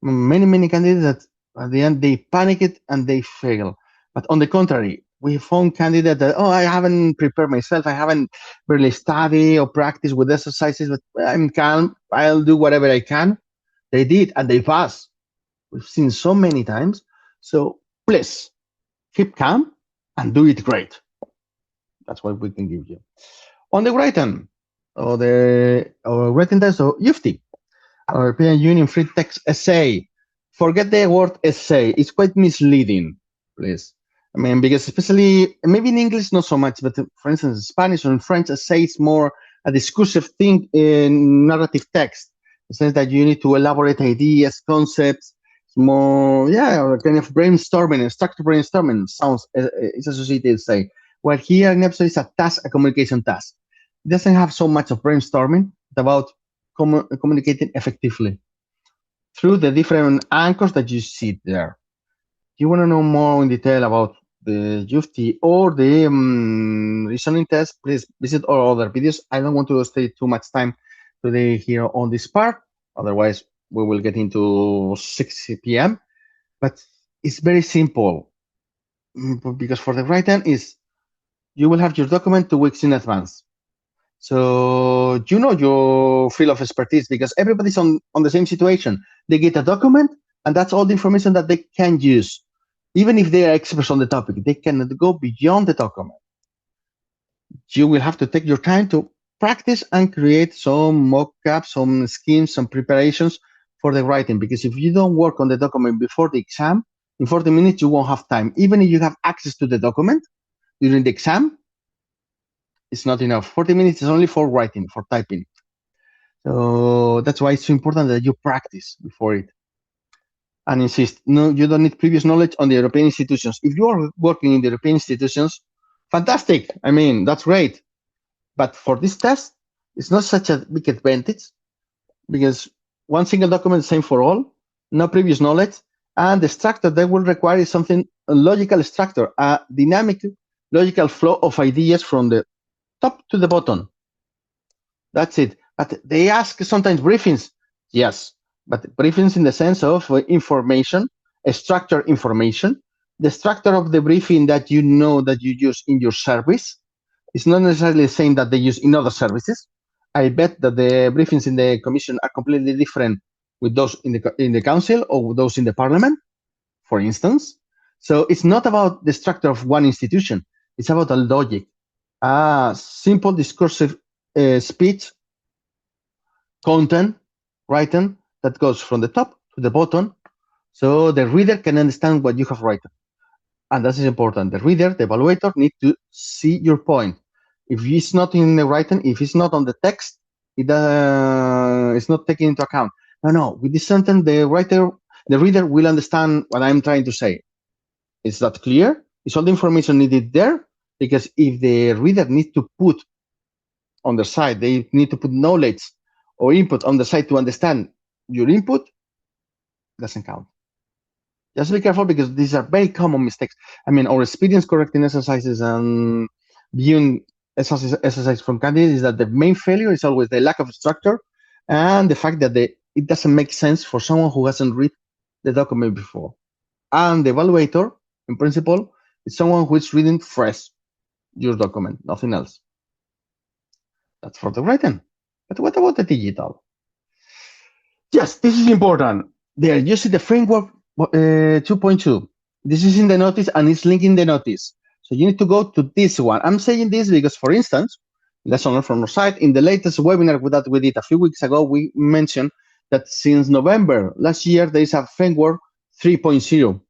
Many candidates that at the end they panic it and they fail. But on the contrary, we found candidates that, oh, I haven't prepared myself. I haven't really studied or practiced with exercises, but I'm calm. I'll do whatever I can. They did, and they passed. We've seen so many times. So please keep calm and do it great. That's what we can give you. On the written, or the written test, or EUFTE, or European Union Free Text Essay. Forget the word essay. It's quite misleading, please. I mean, because especially, maybe in English, not so much, but for instance, in Spanish or in French, essay is more a discursive thing in narrative text. In the sense that you need to elaborate ideas, concepts, more, or kind of brainstorming, and structured brainstorming sounds, it's associated, say. While here in EPSO is a task, a communication task. It doesn't have so much of brainstorming. It's about communicating effectively through the different anchors that you see there. If you want to know more in detail about the EUFTE or the reasoning test, please visit our other videos. I don't want to stay too much time today here on this part. Otherwise, we will get into 6 p.m. But it's very simple because for the written is you will have your document 2 weeks in advance. So you know your field of expertise because everybody's on the same situation. They get a document and that's all the information that they can use. Even if they are experts on the topic, they cannot go beyond the document. You will have to take your time to practice and create some mock-ups, some schemes, some preparations for the writing. Because if you don't work on the document before the exam, in 40 minutes, you won't have time. Even if you have access to the document during the exam, it's not enough. 40 minutes is only for writing, for typing. So that's why it's so important that you practice before it. And insist, no, you don't need previous knowledge on the European institutions. If you are working in the European institutions, fantastic. I mean, that's great. But for this test, it's not such a big advantage because one single document is same for all, no previous knowledge, and the structure that will require is something, a logical structure, a dynamic logical flow of ideas from the top to the bottom. That's it. But they ask sometimes briefings. Yes, but briefings in the sense of information, structured information. The structure of the briefing that you know that you use in your service is not necessarily the same that they use in other services. I bet that the briefings in the commission are completely different with those in the council or those in the parliament, for instance. So it's not about the structure of one institution. It's about a logic, a simple discursive speech, content, written, that goes from the top to the bottom, so the reader can understand what you have written. And that is important. The reader, the evaluator, need to see your point. If it's not in the writing, if it's not on the text, it's not taken into account. No. With this sentence, the reader will understand what I'm trying to say. Is that clear? Is all the information needed there? Because if the reader needs to put on the side, they need to put knowledge or input on the side to understand your input, doesn't count. Just be careful because these are very common mistakes. I mean, our experience correcting exercises and viewing exercise from candidates is that the main failure is always the lack of structure and the fact that it doesn't make sense for someone who hasn't read the document before. And the evaluator, in principle, is someone who is reading fresh your document, nothing else. That's for the written. But what about the digital? Yes, this is important. There, you see the framework 2.2. This is in the notice and it's linked in the notice. So you need to go to this one. I'm saying this because, for instance, lesson learned from our site, in the latest webinar that we did a few weeks ago, we mentioned that since November last year, there is a framework 3.0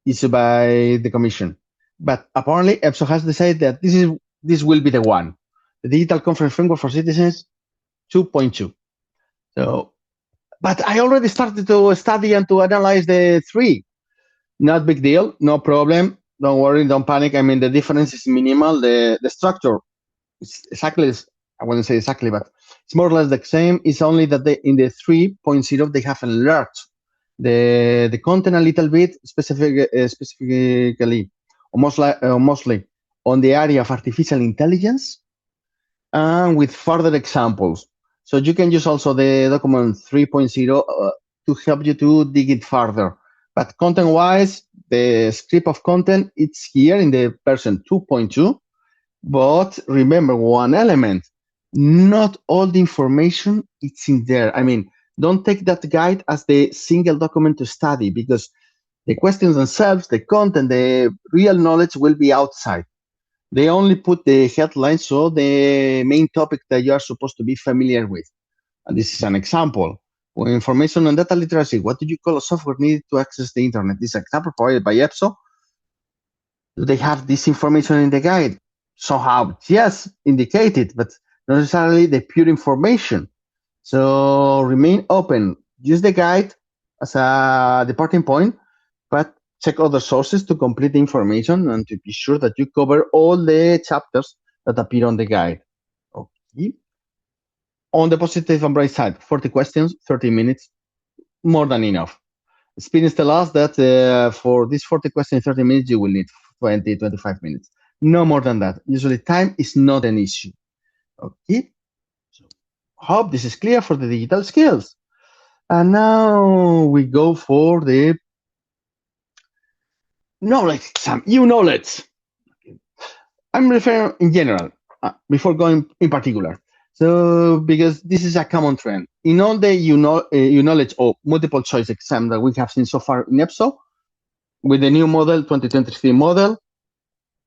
issued by the Commission. But apparently, EPSO has decided that this will be the one, the Digital Conference Framework for Citizens 2.2. So, but I already started to study and to analyze the 3. Not big deal, no problem. Don't worry, don't panic. I mean, the difference is minimal. The structure is exactly, I wouldn't say exactly, but it's more or less the same. It's only that in the 3.0, they have enlarged the content a little bit, specifically, or mostly on the area of artificial intelligence and with further examples. So you can use also the document 3.0 to help you to dig it further. But content-wise, the script of content, it's here in the version 2.2. But remember one element, not all the information is in there. I mean, don't take that guide as the single document to study because the questions themselves, the content, the real knowledge will be outside. They only put the headlines, so the main topic that you are supposed to be familiar with. And this is an example. When information on data literacy, what do you call a software needed to access the internet? This example provided by EPSO. Do they have this information in the guide? Somehow, yes, indicated, but not necessarily the pure information. So remain open. Use the guide as a departing point, but check other sources to complete the information and to be sure that you cover all the chapters that appear on the guide. Okay. On the positive and bright side, 40 questions, 30 minutes, more than enough. Experience tells us that for these 40 questions, 30 minutes, you will need 20, 25 minutes. No more than that. Usually time is not an issue. Okay. So hope this is clear for the digital skills. And now we go for the knowledge exam. Knowledge. I'm referring in general, before going in particular. So, because this is a common trend in all the knowledge or multiple choice exam that we have seen so far in EPSO, with the new model, 2023 model,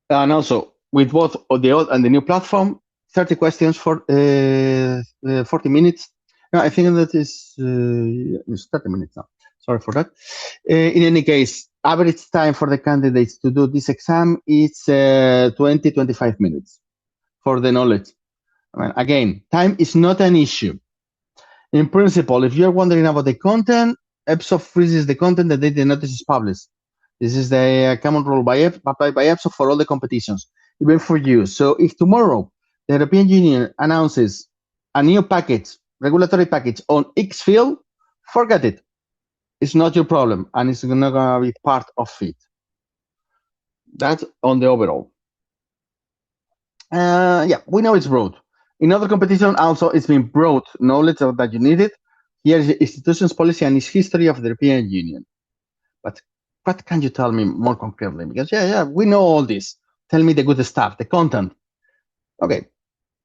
and also with both the old and the new platform, 30 questions for 40 minutes. No, I think that is it's 30 minutes now. Sorry for that. In any case, average time for the candidates to do this exam is 20-25 minutes for the knowledge. Again, time is not an issue. In principle, if you're wondering about the content, EPSO freezes the content the day the notice is published. This is the common rule applied by EPSO for all the competitions, even for you. So if tomorrow the European Union announces a new package, regulatory package on X field, forget it. It's not your problem, and it's not going to be part of it. That's on the overall. Yeah, we know it's broad. In other competition, also it's been broad knowledge that you needed. Here is the institution's policy and its history of the European Union. But what can you tell me more concretely? Because yeah, we know all this. Tell me the good stuff, the content. Okay,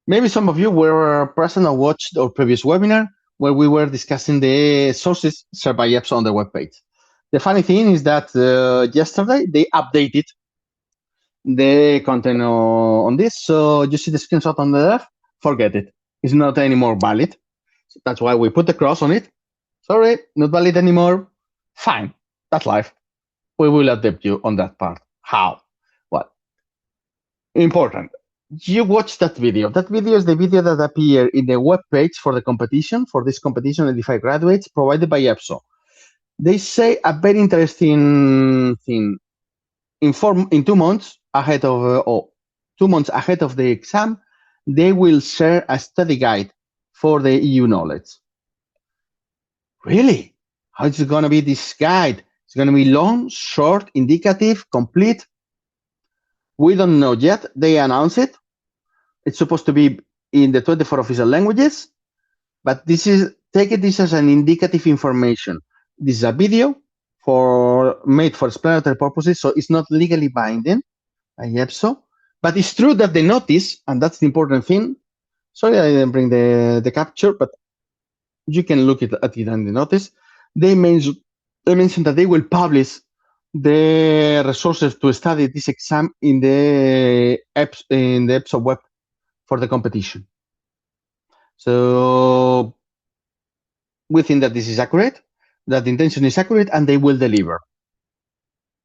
maybe some of you were present or watched our previous webinar where we were discussing the sources shared by EPSO on their webpage. The funny thing is that yesterday they updated the content on this. So you see the screenshot on the left, forget it. It's not anymore valid. So that's why we put the cross on it. Sorry, not valid anymore. Fine, that's life. We will adapt you on that part. How? What? Important. You watch that video. That video is the video that appeared in the web page for the competition, for this competition, AD5 graduates, provided by EPSO. They say a very interesting thing. In 2 months ahead of, 2 months ahead of the exam, they will share a study guide for the EU knowledge. Really? How is it going to be this guide? It's going to be long, short, indicative, complete? We don't know yet. They announce it. It's supposed to be in the 24 official languages, but this is, take this as an indicative information. This is a video made for explanatory purposes, so it's not legally binding by EPSO. But it's true that the notice, and that's the important thing. Sorry, I didn't bring the capture, but you can look at it in the notice. They mention that they will publish the resources to study this exam in the EPSO web for the competition. So we think that this is accurate, that the intention is accurate, and they will deliver.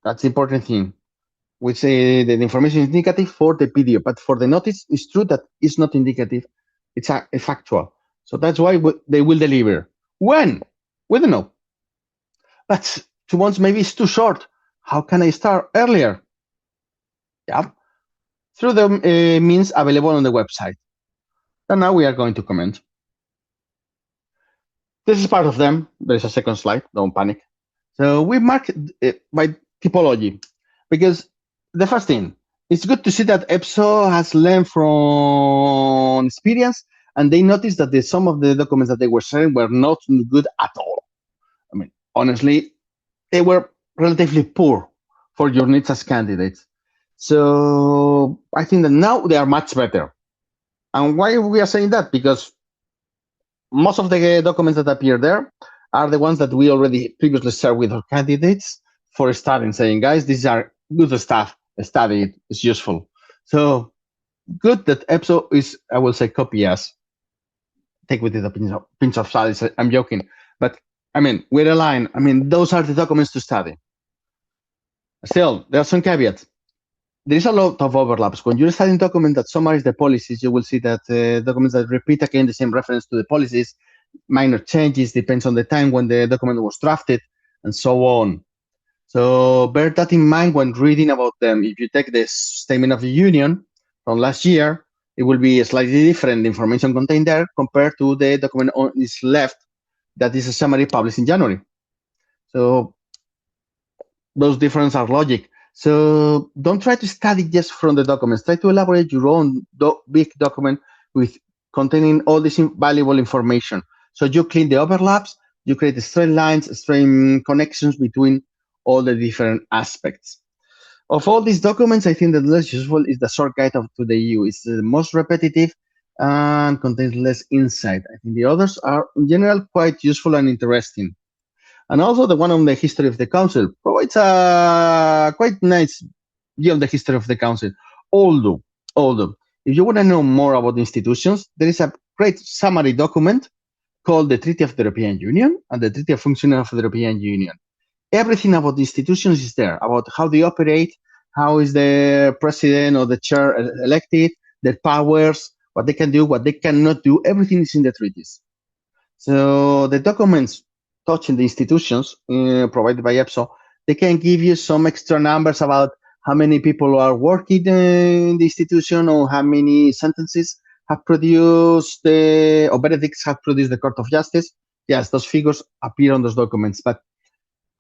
That's the important thing. We say that the information is indicative for the video, but for the notice, it's true that it's not indicative. It's a factual. So that's why they will deliver. When? We don't know. But 2 months maybe is too short. How can I start earlier? Yeah, through the means available on the website. And now we are going to comment. This is part of them. There's a second slide. Don't panic. So we mark it by typology, because the first thing, it's good to see that EPSO has learned from experience, and they noticed that some of the documents that they were sharing were not good at all. I mean, honestly, they were relatively poor for your needs as candidates. So I think that now they are much better. And why we are saying that? Because most of the documents that appear there are the ones that we already previously shared with our candidates for studying, saying, guys, these are good stuff, study it, it's useful. So good that EPSO is, I will say, copy us. Take with it a pinch of salt. I'm joking. But I mean, we're aligned. I mean, those are the documents to study. Still, there are some caveats. There is a lot of overlaps. When you're studying documents that summarize the policies, you will see that documents that repeat again the same reference to the policies, minor changes, depends on the time when the document was drafted, and so on. So bear that in mind when reading about them. If you take the Statement of the Union from last year, it will be slightly different, the information contained there, compared to the document on its left, that is a summary published in January. So those differences are logic. So don't try to study just from the documents. Try to elaborate your own big document with containing all this valuable information. So you clean the overlaps, You create straight lines, straight connections between all the different aspects. Of all these documents, I think that the less useful is the short guide to the EU. It's the most repetitive and contains less insight. I think the others are, in general, quite useful and interesting. And also the one on the history of the council provides a quite nice view of the history of the council. Although, if you want to know more about the institutions, there is a great summary document called the Treaty of the European Union and the Treaty of Functioning of the European Union. Everything about the institutions is there, about how they operate, how is the president or the chair elected, their powers, what they can do, what they cannot do. Everything is in the treaties. So the documents touching the institutions provided by EPSO, they can give you some extra numbers about how many people are working in the institution or how many sentences have produced or verdicts have produced the Court of Justice. Yes, those figures appear on those documents, but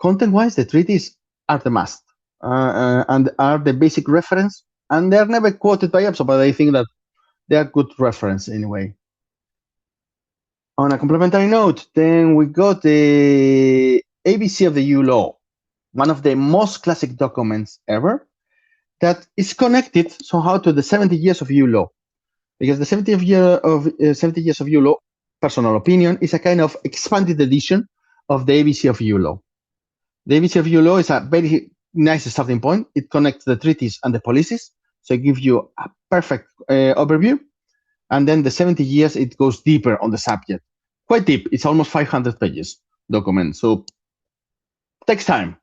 content-wise, the treaties are the must and are the basic reference, and they're never quoted by EPSO, but I think that they are good reference anyway. On a complementary note, then we got the ABC of the EU law, one of the most classic documents ever that is connected somehow to the 70 years of EU law, because the 70 years of EU law, personal opinion, is a kind of expanded edition of the ABC of EU law. The ABC of EU law is a very nice starting point. It connects the treaties and the policies, so it gives you a perfect overview. And then the 70 years, it goes deeper on the subject. Quite deep. It's almost 500 pages document. So takes time,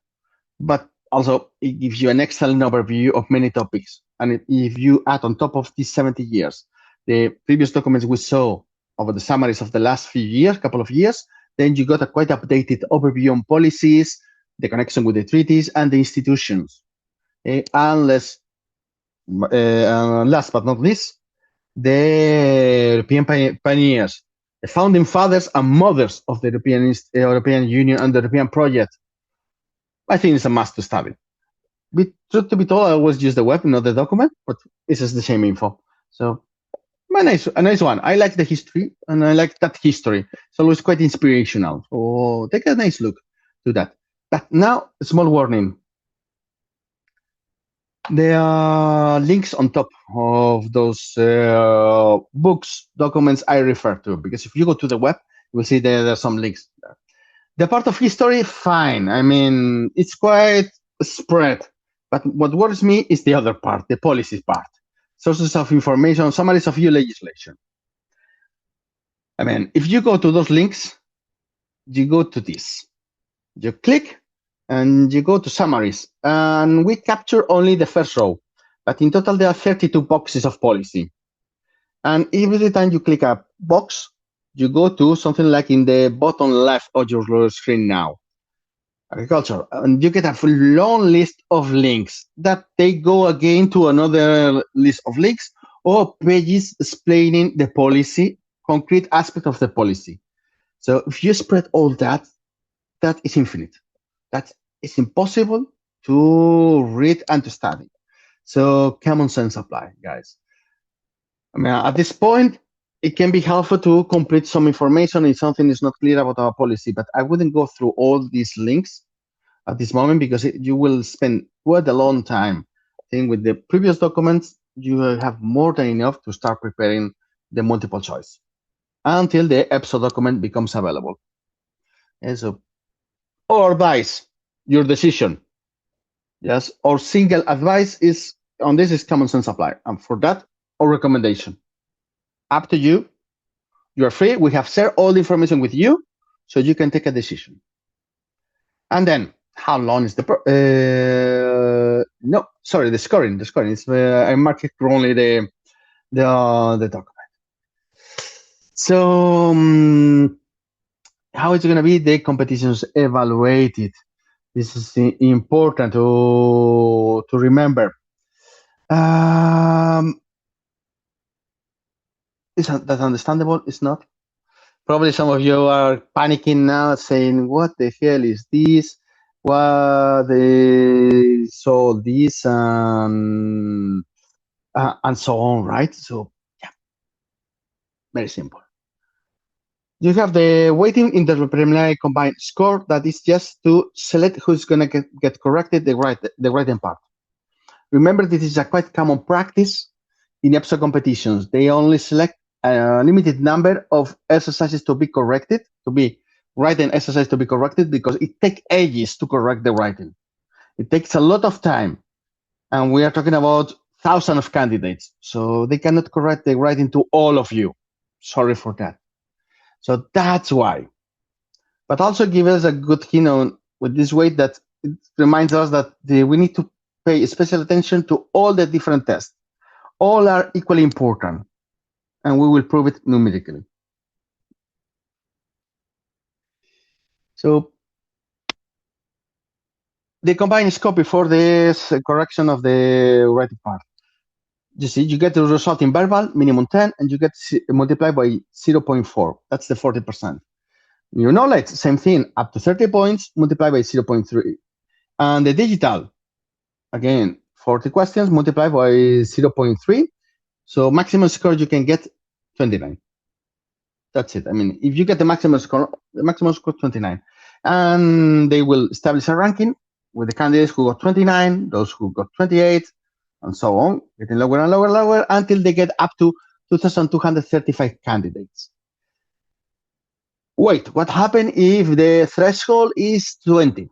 but also it gives you an excellent overview of many topics. And if you add on top of these 70 years, the previous documents we saw over the summaries of the last few years, couple of years, then you got a quite updated overview on policies, the connection with the treaties and the institutions. And last but not least, the European pioneers, the founding fathers and mothers of the European Union and the European project. I think it's a must to study. Truth to be told, I always use the web, not the document, but this is the same info. So a nice one. I like the history, and I like that history. It's always quite inspirational. So take a nice look to that. But now, a small warning. There are links on top of those books, documents I refer to, because if you go to the web, you will see there are some links there. The part of history, fine. I mean, it's quite spread. But what worries me is the other part, the policy part. Sources of information, summaries of EU legislation. I mean, if you go to those links, you go to this. You click, and you go to summaries, and we capture only the first row, but in total there are 32 boxes of policy. And every time you click a box, you go to something like in the bottom left of your screen now, agriculture, and you get a long list of links that they go again to another list of links or pages explaining the policy, concrete aspect of the policy. So if you spread all that, that is infinite. That it's impossible to read and to study. So common sense apply, guys. I mean, at this point, it can be helpful to complete some information if something is not clear about our policy, but I wouldn't go through all these links at this moment because you will spend quite a long time. I think with the previous documents, you have more than enough to start preparing the multiple choice until the EPSO document becomes available. And so, or advice, your decision. Yes, our single advice is on this is common sense apply, and for that, our recommendation. Up to you. You are free. We have shared all the information with you, so you can take a decision. And then, how long is the no? Sorry, the scoring. The scoring is I mark it only the document. So how is it going to be the competitions evaluated? This is important to remember. Is that understandable? It's not. Probably some of you are panicking now, saying, "What the hell is this? What they saw this and so on?" Right? So, yeah, very simple. You have the weighting in the preliminary combined score that is just to select who's going to get corrected the writing part. Remember, this is a quite common practice in EPSO competitions. They only select a limited number of exercises to be corrected, to be writing exercise to be corrected, because it takes ages to correct the writing. It takes a lot of time, and we are talking about thousands of candidates, so they cannot correct the writing to all of you. Sorry for that. So that's why. But also give us a good hint on with this way that it reminds us that we need to pay special attention to all the different tests. All are equally important, and we will prove it numerically. So the combined score before this correction of the writing part. You see, you get the result in verbal, minimum 10, and you get multiplied by 0.4. That's the 40%. New knowledge, same thing, up to 30 points, multiplied by 0.3. And the digital, again, 40 questions, multiplied by 0.3. So maximum score you can get 29. That's it. I mean, if you get the maximum score 29. And they will establish a ranking with the candidates who got 29, those who got 28, and so on, getting lower and lower and lower until they get up to 2,235 candidates. Wait, what happens if the threshold is 20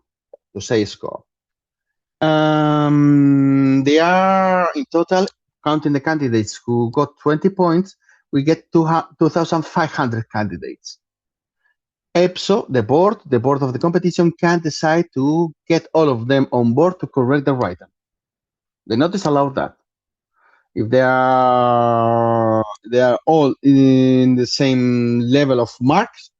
to say score? They are in total, counting the candidates who got 20 points, we get 2,500 candidates. EPSO, the board of the competition, can decide to get all of them on board to correct the writing. They not disallow that. If they are all in the same level of marks,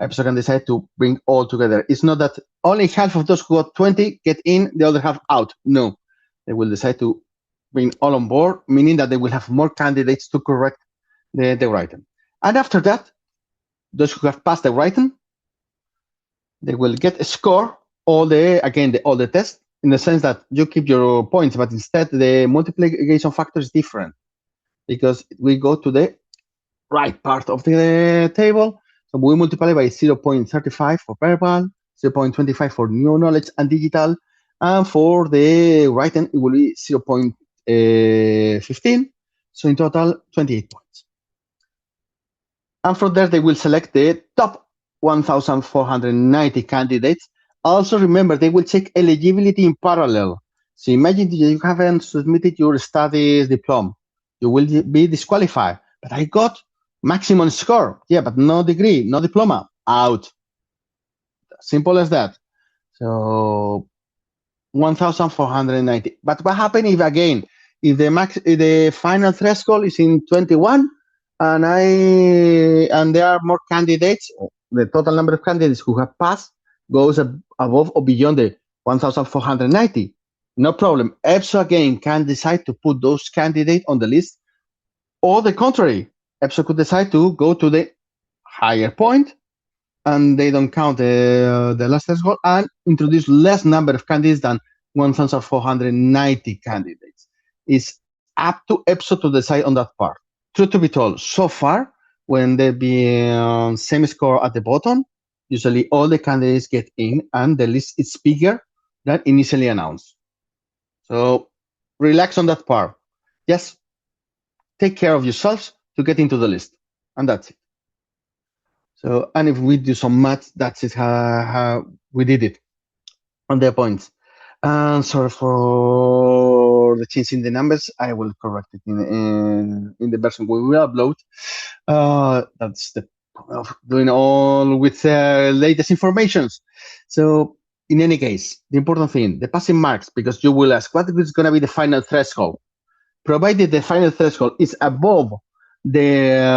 EPSO can decide to bring all together. It's not that only half of those who got 20 get in, the other half out. No, they will decide to bring all on board, meaning that they will have more candidates to correct the writing. And after that, those who have passed the writing, they will get a score, all the tests, in the sense that you keep your points, but instead the multiplication factor is different because we go to the right part of the table. So we multiply by 0.35 for verbal, 0.25 for new knowledge and digital, and for the writing it will be 0.15. So in total, 28 points. And from there, they will select the top 1,490 candidates. Also, remember, they will check eligibility in parallel. So imagine you haven't submitted your studies diploma. You will be disqualified. But I got maximum score. Yeah, but no degree, no diploma. Out. Simple as that. So 1,490. But what happens if, again, if the final threshold is in 21, and there are more candidates, the total number of candidates who have passed goes above or beyond the 1,490. No problem. EPSO again can decide to put those candidates on the list, or the contrary. EPSO could decide to go to the higher point, and they don't count the last threshold and introduce less number of candidates than 1,490 candidates. It's up to EPSO to decide on that part. Truth to be told, so far, when there be same score at the bottom, usually all the candidates get in and the list is bigger than initially announced. So relax on that part. Just take care of yourselves to get into the list, and that's it. So, and if we do some math, that's it, how we did it on their points. And sorry for the change in the numbers. I will correct it in the version we will upload. That's the point of doing all with latest informations. So in any case, the important thing, the passing marks, because you will ask what is going to be the final threshold. Provided the final threshold is above the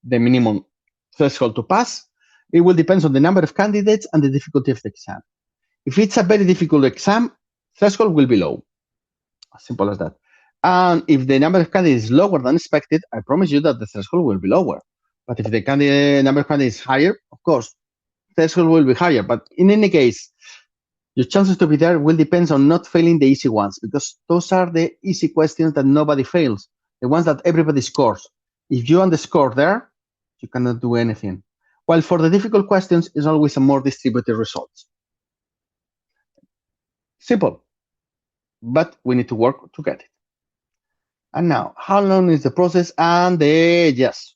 minimum threshold to pass, it will depend on the number of candidates and the difficulty of the exam. If it's a very difficult exam, threshold will be low. As simple as that. And if the number of candidates is lower than expected, I promise you that the threshold will be lower. But if the number of candidates is higher, of course, threshold will be higher. But in any case, your chances to be there will depend on not failing the easy ones, because those are the easy questions that nobody fails, the ones that everybody scores. If you underscore there, You cannot do anything. While for the difficult questions, it's always a more distributed results. Simple, but we need to work to get it. And now, how long is the process? And yes,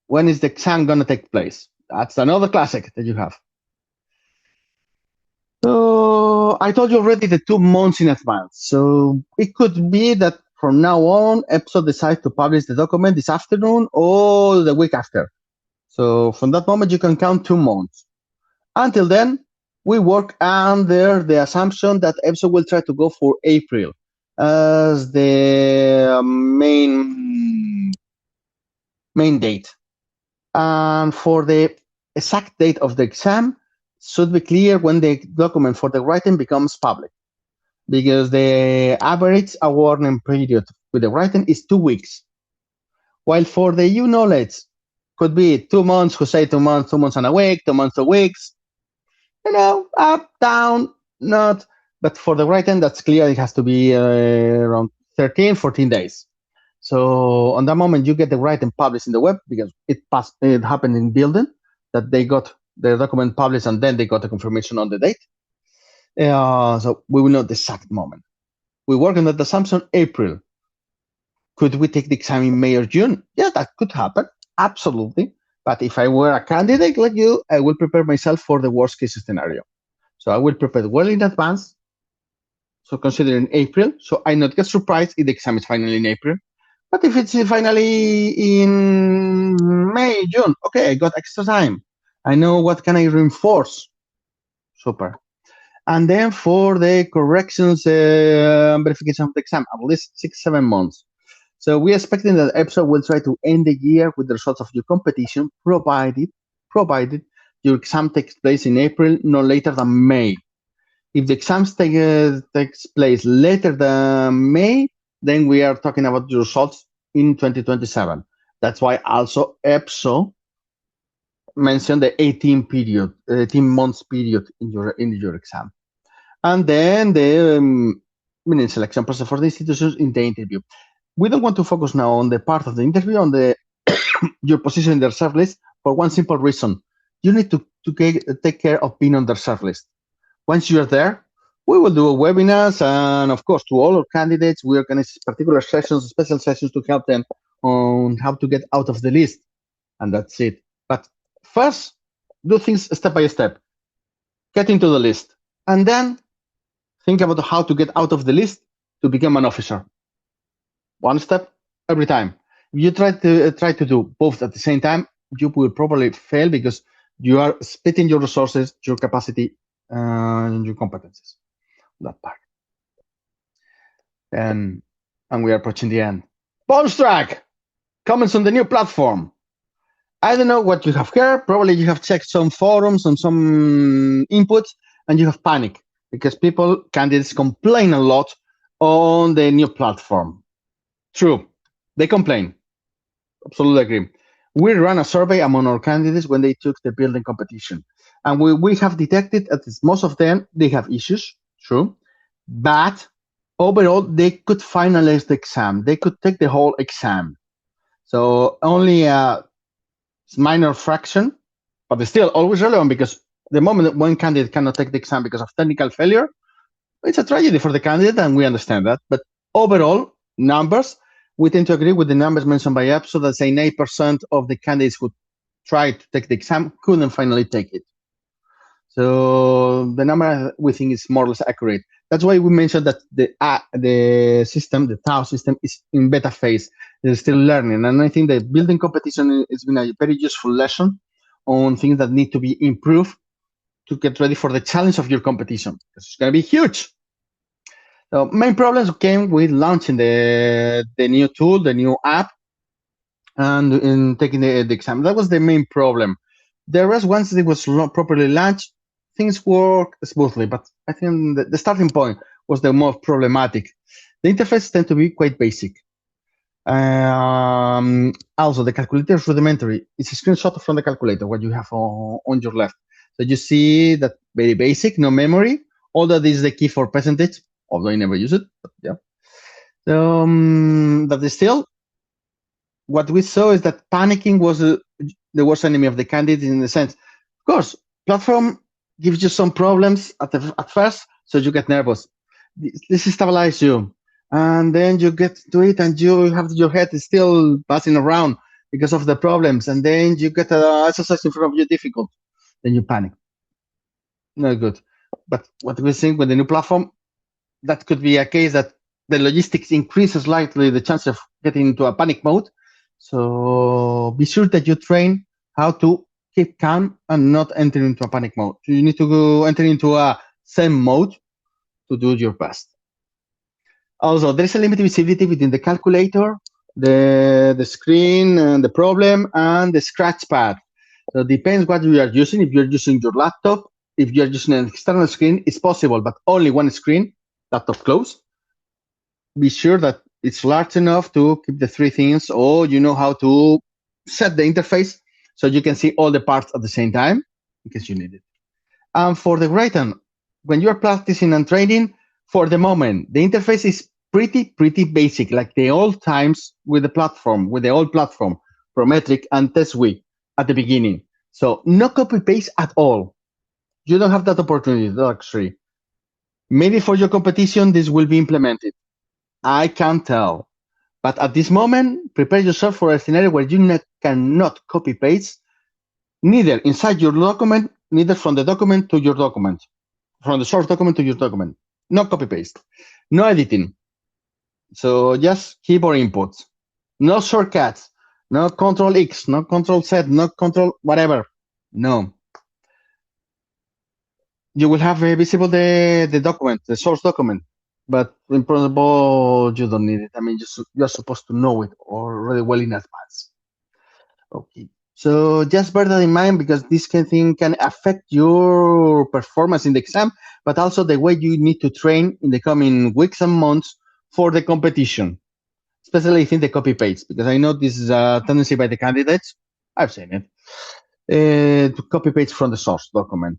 when is the exam going to take place? That's another classic that you have. So I told you already the 2 months in advance. So it could be that from now on, EPSO decides to publish the document this afternoon or the week after. So from that moment, you can count 2 months. Until then, we work under the assumption that EPSO will try to go for April as the main date. And for the exact date of the exam, should be clear when the document for the writing becomes public, because the average awarding period with the writing is 2 weeks. While for the EU knowledge, could be 2 months, who say 2 months, 2 months and a week, 2 months, 2 weeks, up, down, not. But for the writing, that's clear. It has to be around 13, 14 days. So on that moment, you get the writing published in the web, because it happened in building that they got the document published and then they got the confirmation on the date. So we will know the exact moment. We work on that assumption April. Could we take the exam in May or June? Yeah, that could happen. Absolutely. But if I were a candidate like you, I will prepare myself for the worst case scenario. So I will prepare well in advance. So considering April, so I not get surprised if the exam is finally in April. But if it's finally in May, June, okay, I got extra time. I know what can I reinforce. Super. And then for the corrections verification of the exam, at least 6-7 months. So we're expecting that EPSO will try to end the year with the results of your competition, provided your exam takes place in April, no later than May. If the exam takes place later than May, then we are talking about the results in 2027. That's why also EPSO mentioned the 18 months period in your exam. And then the selection process for the institutions in the interview. We don't want to focus now on the part of the interview, on the your position in the reserve list, for one simple reason. You need to take care of being on the reserve list. Once you're there, we will do webinars, and of course, to all our candidates, we organize particular sessions, special sessions to help them on how to get out of the list. And that's it. But first, do things step by step. Get into the list. And then think about how to get out of the list to become an officer. One step every time. If you try to do both at the same time, you will probably fail, because you are splitting your resources, your capacity, and your competencies. That part. And we are approaching the end. Bonus track! Comments on the new platform. I don't know what you have heard. Probably you have checked some forums and some inputs, and you have panicked because candidates complain a lot on the new platform. True, they complain. Absolutely agree. We ran a survey among our candidates when they took the building competition, and we have detected that most of them, they have issues, true, but overall they could finalize the exam. They could take the whole exam. So only a minor fraction, but it's still always relevant, because the moment that one candidate cannot take the exam because of technical failure, it's a tragedy for the candidate, and we understand that. But overall numbers, we tend to agree with the numbers mentioned by EPSO that say 9% of the candidates who tried to take the exam couldn't finally take it. So the number, we think, is more or less accurate. That's why we mentioned that the system, the TAO system, is in beta phase. It's still learning. And I think the building competition has been a very useful lesson on things that need to be improved to get ready for the challenge of your competition. It's going to be huge. So main problems came with launching the new tool, the new app, and in taking the exam. That was the main problem. The rest, once it was properly launched, things work smoothly. But I think the starting point was the most problematic. The interface tend to be quite basic. Also, the calculator is rudimentary. It's a screenshot from the calculator, what you have on your left. So you see that very basic, no memory. Although this is the key for percentage, although I never use it, but yeah. So, but still, what we saw is that panicking was the worst enemy of the candidate in the sense. Of course, platform gives you some problems at first, so you get nervous. This stabilize you, and then you get to it, and you have your head is still passing around because of the problems, and then you get an exercise in front of you difficult, then you panic. Not good. But what we think with the new platform, that could be a case that the logistics increases slightly the chance of getting into a panic mode. So be sure that you train how to keep calm and not enter into a panic mode. So you need to go enter into a zen mode to do your best. Also, there is a limited visibility between the calculator, the screen, and the problem, and the scratch pad. So it depends what you are using. If you're using your laptop, if you're using an external screen, it's possible, but only one screen, laptop close. Be sure that it's large enough to keep the three things, or you know how to set the interface so you can see all the parts at the same time in case you need it. And for the written, when you're practicing and training, for the moment, the interface is pretty basic, like the old times with the old platform, Prometric and TestWeek at the beginning. So no copy paste at all. You don't have that opportunity, the luxury. Maybe for your competition, this will be implemented. I can't tell. But at this moment, prepare yourself for a scenario where you cannot copy paste, neither inside your document, neither from the document to your document, from the source document to your document. No copy paste, no editing. So just keyboard inputs, no shortcuts, no Control X, no Control Z, no Control whatever. No. You will have visible the document, the source document, but in principle, you don't need it. I mean, you're supposed to know it already well in advance. Okay. So just bear that in mind, because this kind of thing can affect your performance in the exam, but also the way you need to train in the coming weeks and months for the competition, especially in the copy paste, because I know this is a tendency by the candidates. I've seen it, to copy paste from the source document.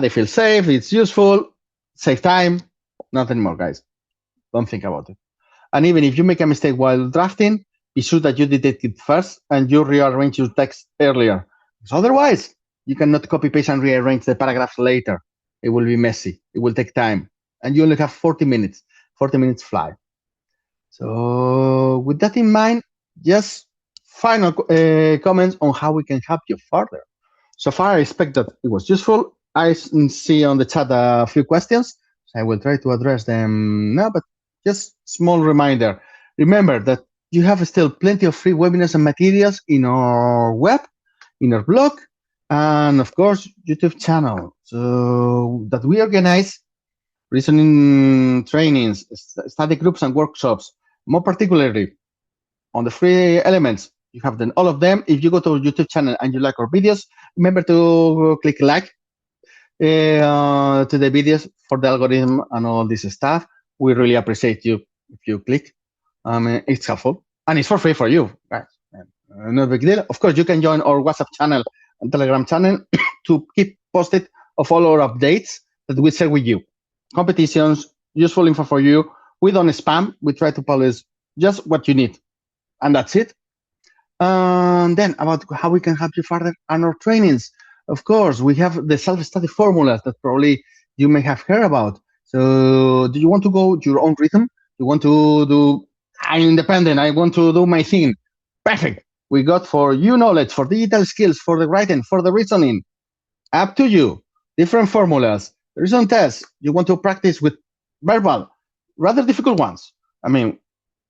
They feel safe, it's useful, save time. Not anymore, guys. Don't think about it. And even if you make a mistake while drafting, be sure that you detect it first and you rearrange your text earlier. Because otherwise, you cannot copy paste and rearrange the paragraphs later. It will be messy. It will take time. And you only have 40 minutes. 40 minutes fly. So with that in mind, just final comments on how we can help you further. So far, I expect that it was useful. I see on the chat a few questions. So I will try to address them now, but just small reminder. Remember that you have still plenty of free webinars and materials in our web, in our blog, and of course, YouTube channel. So that we organize reasoning trainings, study groups, and workshops. More particularly, on the free elements, you have them, all of them. If you go to our YouTube channel and you like our videos, remember to click like to the videos for the algorithm and all this stuff. We really appreciate you if you click. It's helpful, and it's for free for you, guys. No big deal. Of course, you can join our WhatsApp channel and Telegram channel to keep posted of all our updates that we share with you. Competitions, useful info for you. We don't spam. We try to publish just what you need, and that's it. And then about how we can help you further on our trainings. Of course, we have the self-study formulas that probably you may have heard about. So do you want to go your own rhythm? You want to do, I'm independent, I want to do my thing. Perfect. We got for you knowledge, for digital skills, for the writing, for the reasoning. Up to you. Different formulas. Reason tests. You want to practice with verbal, rather difficult ones. I mean,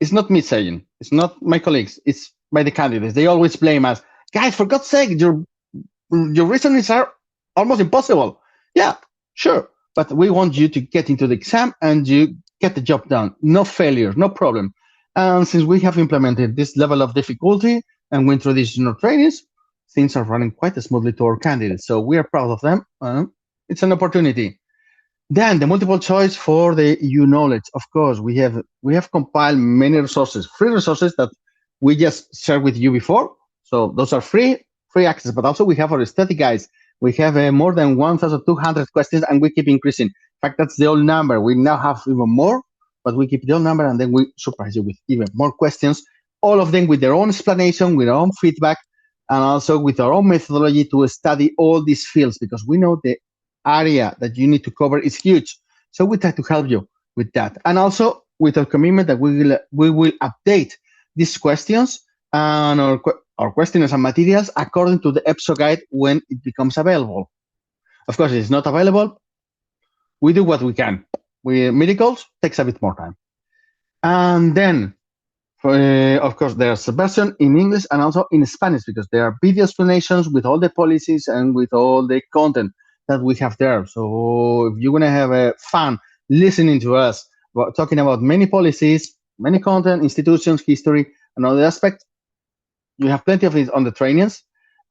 it's not me saying, it's not my colleagues, it's by the candidates. They always blame us. Guys, for God's sake, your reasonings are almost impossible. Yeah, sure. But we want you to get into the exam and you get the job done. No failure, no problem. And since we have implemented this level of difficulty and went through these trainings, things are running quite smoothly to our candidates. So we are proud of them. It's an opportunity. Then the multiple choice for the EU knowledge. Of course, we have compiled many resources, free resources that we just shared with you before. So those are free access, but also we have our study guides. We have more than 1,200 questions, and we keep increasing. In fact, that's the old number. We now have even more, but we keep the old number, and then we surprise you with even more questions, all of them with their own explanation, with their own feedback. and also with our own methodology to study all these fields, because we know the area that you need to cover is huge. So we try to help you with that, and also with our commitment that we will update these questions and our questionnaires and materials according to the EPSO guide when it becomes available. Of course, if it's not available, we do what we can. Miracles takes a bit more time. And then, of course, there's a version in English and also in Spanish, because there are video explanations with all the policies and with all the content that we have there. So if you're going to have fun listening to us talking about many policies, many content, institutions, history, and other aspects, you have plenty of it on the trainings.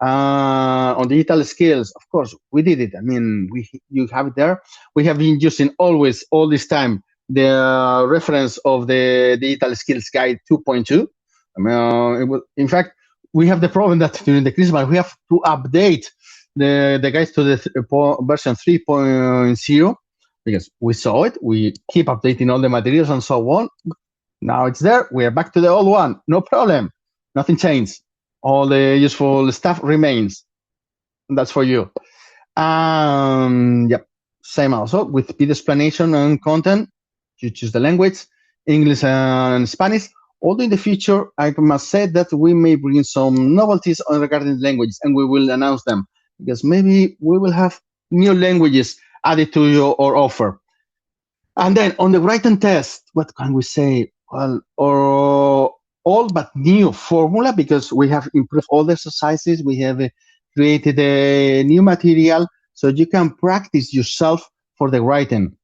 On digital skills, of course, we did it. I mean, you have it there. We have been using always, all this time, the reference of the Digital Skills Guide 2.2. I mean, in fact, we have the problem that during the Christmas, we have to update the guides to the version 3.0, because we saw it. We keep updating all the materials and so on. Now it's there. We are back to the old one. No problem. Nothing changed. All the useful stuff remains. That's for you. Yep. Same also with video explanation and content. You choose the language, English and Spanish. Although in the future, I must say that we may bring some novelties regarding languages, and we will announce them, because maybe we will have new languages added to your offer. And then on the written test, what can we say? Well, or all but new formula, because we have improved all the exercises. We have created a new material, so you can practice yourself for the writing.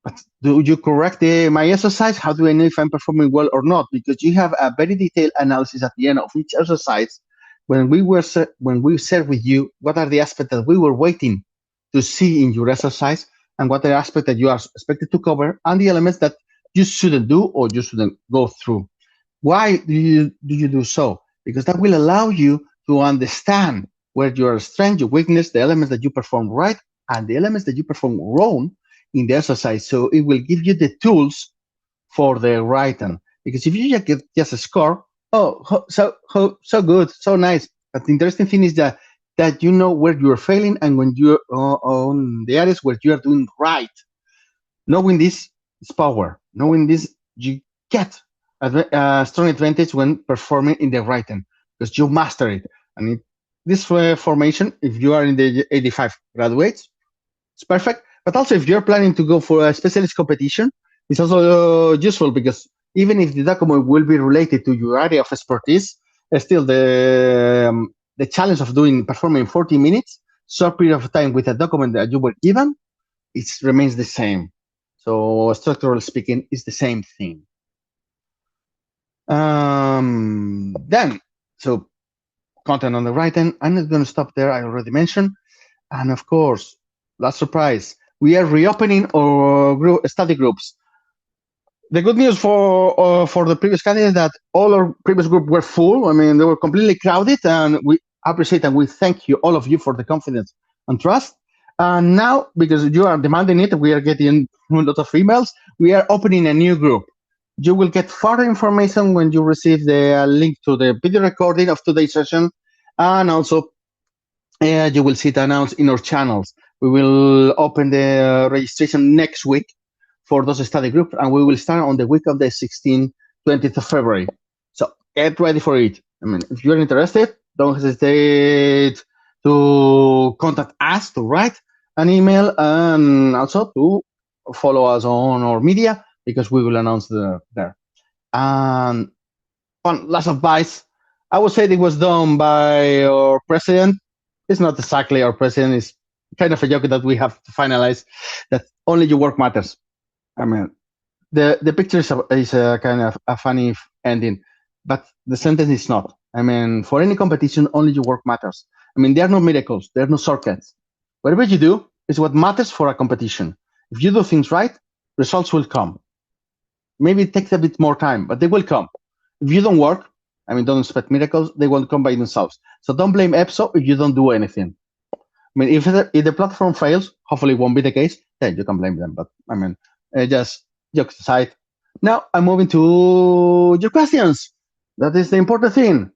But do you correct my exercise? How do I know if I'm performing well or not? Because you have a very detailed analysis at the end of each exercise. When we shared with you what are the aspects that we were waiting to see in your exercise, and what are the aspects that you are expected to cover, and the elements that you shouldn't do or you shouldn't go through. Why do you do so? Because that will allow you to understand where your strength, your weakness, the elements that you perform right, and the elements that you perform wrong in the exercise. So it will give you the tools for the writing. Because if you just get just a score, so good, so nice. But the interesting thing is that you know where you're failing and when you're on the areas where you are doing right. Knowing this is power. Knowing this, you get a strong advantage when performing in the writing, because you master it. And this formation, if you are in the AD5 graduates, it's perfect. But also, if you're planning to go for a specialist competition, it's also useful, because even if the document will be related to your area of expertise, still the challenge of performing 40 minutes, short period of time with a document that you were given, it remains the same. So structurally speaking, it's the same thing. Then, so content on the writing, I'm not going to stop there. I already mentioned. And of course, last surprise, we are reopening our study groups. The good news for the previous candidates that all our previous groups were full. I mean, they were completely crowded, and we appreciate and we thank you, all of you, for the confidence and trust. And now, because you are demanding it, we are getting a lot of emails. We are opening a new group. You will get further information when you receive the link to the video recording of today's session, and also you will see it announced in our channels. We will open the registration next week for those study groups, and we will start on the week of the 16th, 20th of February. So get ready for it. I mean, if you're interested, don't hesitate to contact us, to write an email, and also to follow us on our media, because we will announce there. And one last advice, I would say it was done by our president. It's not exactly our president. It's kind of a joke that we have to finalize, that only your work matters. I mean, the picture is a kind of a funny ending, but the sentence is not. I mean, for any competition, only your work matters. I mean, there are no miracles. There are no shortcuts. Whatever you do is what matters for a competition. If you do things right, results will come. Maybe it takes a bit more time, but they will come. If you don't work, I mean, don't expect miracles. They won't come by themselves. So don't blame EPSO if you don't do anything. I mean, if the platform fails, hopefully it won't be the case, then you can blame them. But I mean, just jokes aside. Now I'm moving to your questions. That is the important thing.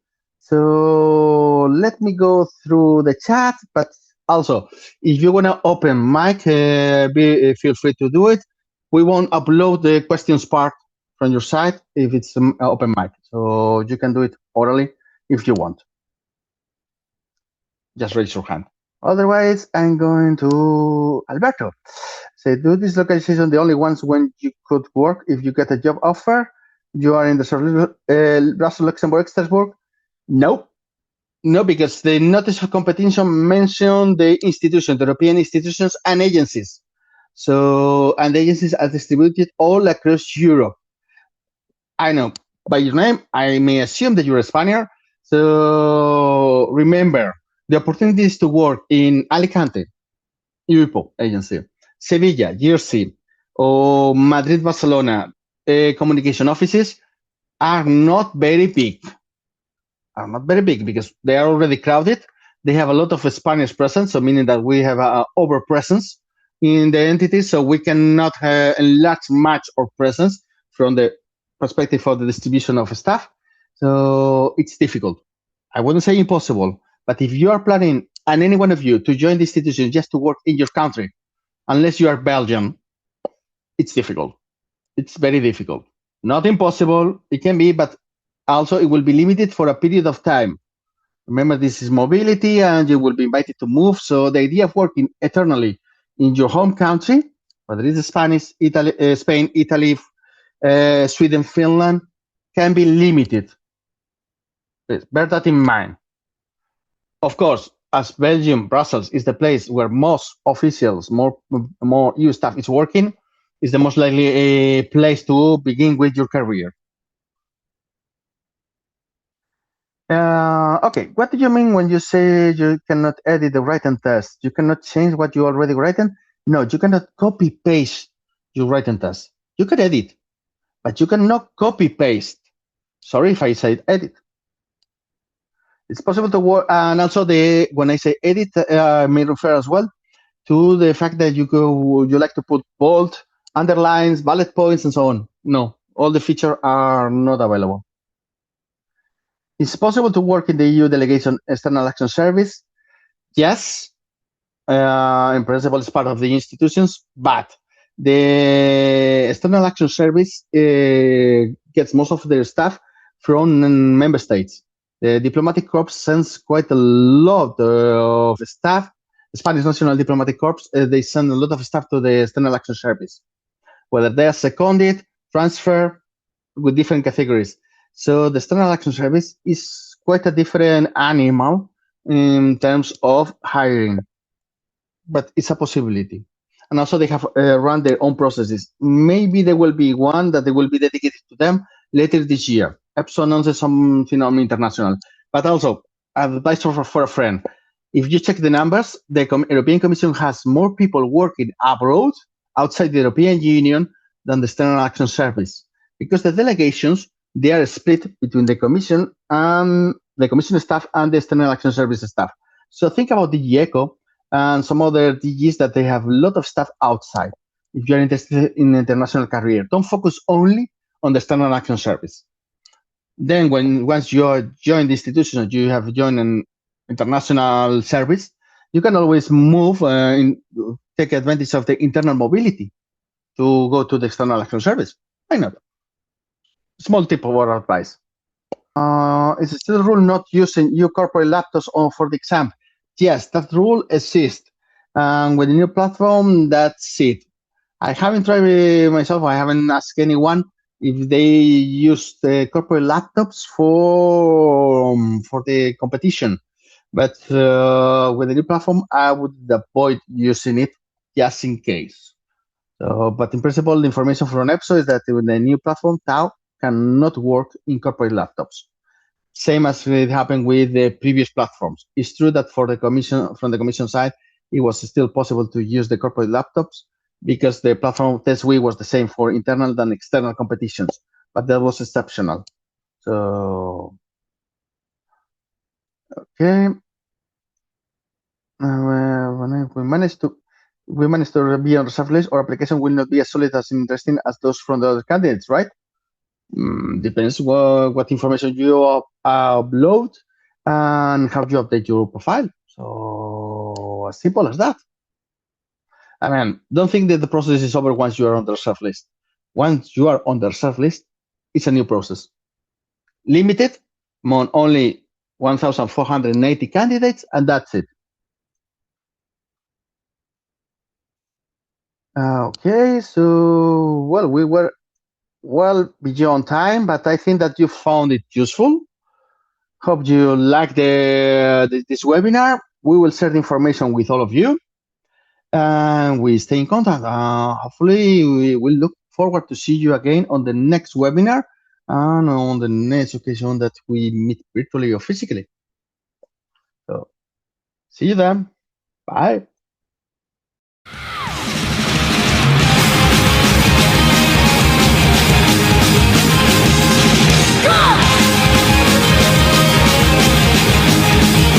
So let me go through the chat, but also, if you want to open mic, feel free to do it. We won't upload the questions part from your side if it's open mic. So you can do it orally if you want. Just raise your hand. Otherwise, I'm going to Alberto. Say, do this localization the only ones when you could work if you get a job offer? You are in the Brussels, Luxembourg, Strasbourg? No, no, because the notice of competition mentioned the institutions, the European institutions and agencies. So, and the agencies are distributed all across Europe. I know by your name, I may assume that you're a Spaniard. So remember, the opportunities to work in Alicante, EUPO agency, Sevilla, YSE, or Madrid, Barcelona, communication offices are not very big. Are not very big because they are already crowded. They have a lot of Spanish presence, so meaning that we have a over presence in the entity, so we cannot enlarge much our presence from the perspective of the distribution of staff. So it's difficult. I wouldn't say impossible, but if you are planning, and any one of you, to join the institution just to work in your country, unless you are Belgian, it's difficult. It's very difficult. Not impossible, it can be, but also it will be limited for a period of time. Remember, this is mobility and you will be invited to move. So the idea of working eternally in your home country, whether it's Spanish, Spain, Italy, Sweden, Finland, can be limited. Please bear that in mind. Of course, as Belgium, Brussels is the place where most officials, more EU staff is working, is the most likely place to begin with your career. Okay, what do you mean when you say you cannot edit the written test? You cannot change what you already written? No, you cannot copy paste your written test. You can edit, but you cannot copy paste. Sorry if I said edit. It's possible to work, and also when I say edit, I may refer as well to the fact that you like to put bold, underlines, bullet points, and so on. No, all the features are not available. It's possible to work in the EU Delegation External Action Service. Yes, in principle, it's part of the institutions, but the External Action Service gets most of their staff from member states. The diplomatic corps sends quite a lot of staff. The Spanish National Diplomatic Corps, they send a lot of staff to the External Action Service, whether they are seconded, transfer, with different categories. So the External Action Service is quite a different animal in terms of hiring, but it's a possibility. And also they have run their own processes. Maybe there will be one that they will be dedicated to them later this year. EPSO announces something on international, but also advice for a friend. If you check the numbers, the European Commission has more people working abroad, outside the European Union, than the External Action Service, because the delegations, they are split between the Commission and the Commission staff and the External Action Service staff. So think about the ECO and some other DGs that they have a lot of staff outside. If you're interested in international career, don't focus only on the External Action Service. Then once you join the institution, you have joined an international service, you can always move take advantage of the internal mobility to go to the External Action Service. Why not? Small tip or advice. Is it still a rule not using your corporate laptops for the exam? Yes, that rule exists. And with the new platform, that's it. I haven't tried it myself. I haven't asked anyone if they use the corporate laptops for the competition. But with the new platform, I would avoid using it just in case. So, but in principle, the information from EPSO is that with the new platform, TAO cannot work in corporate laptops. Same as it happened with the previous platforms. It's true that for the commission, from the commission side, it was still possible to use the corporate laptops because the platform test week was the same for internal and external competitions, but that was exceptional. So, okay. When we managed to be on reserve list, our application will not be as solid as interesting as those from the other candidates, right? Depends what information you upload. and how you update your profile. So as simple as that. I mean, don't think that the process is over once you are on the reserve list. Once you are on the reserve list, it's a new process. Limited on only 1,480 candidates, and that's it. Okay, so, well, we were well beyond time, but I think that you found it useful. Hope you like this webinar. We will share the information with all of you, and we stay in contact. Hopefully, we will look forward to see you again on the next webinar and on the next occasion that we meet virtually or physically. So, see you then. Bye.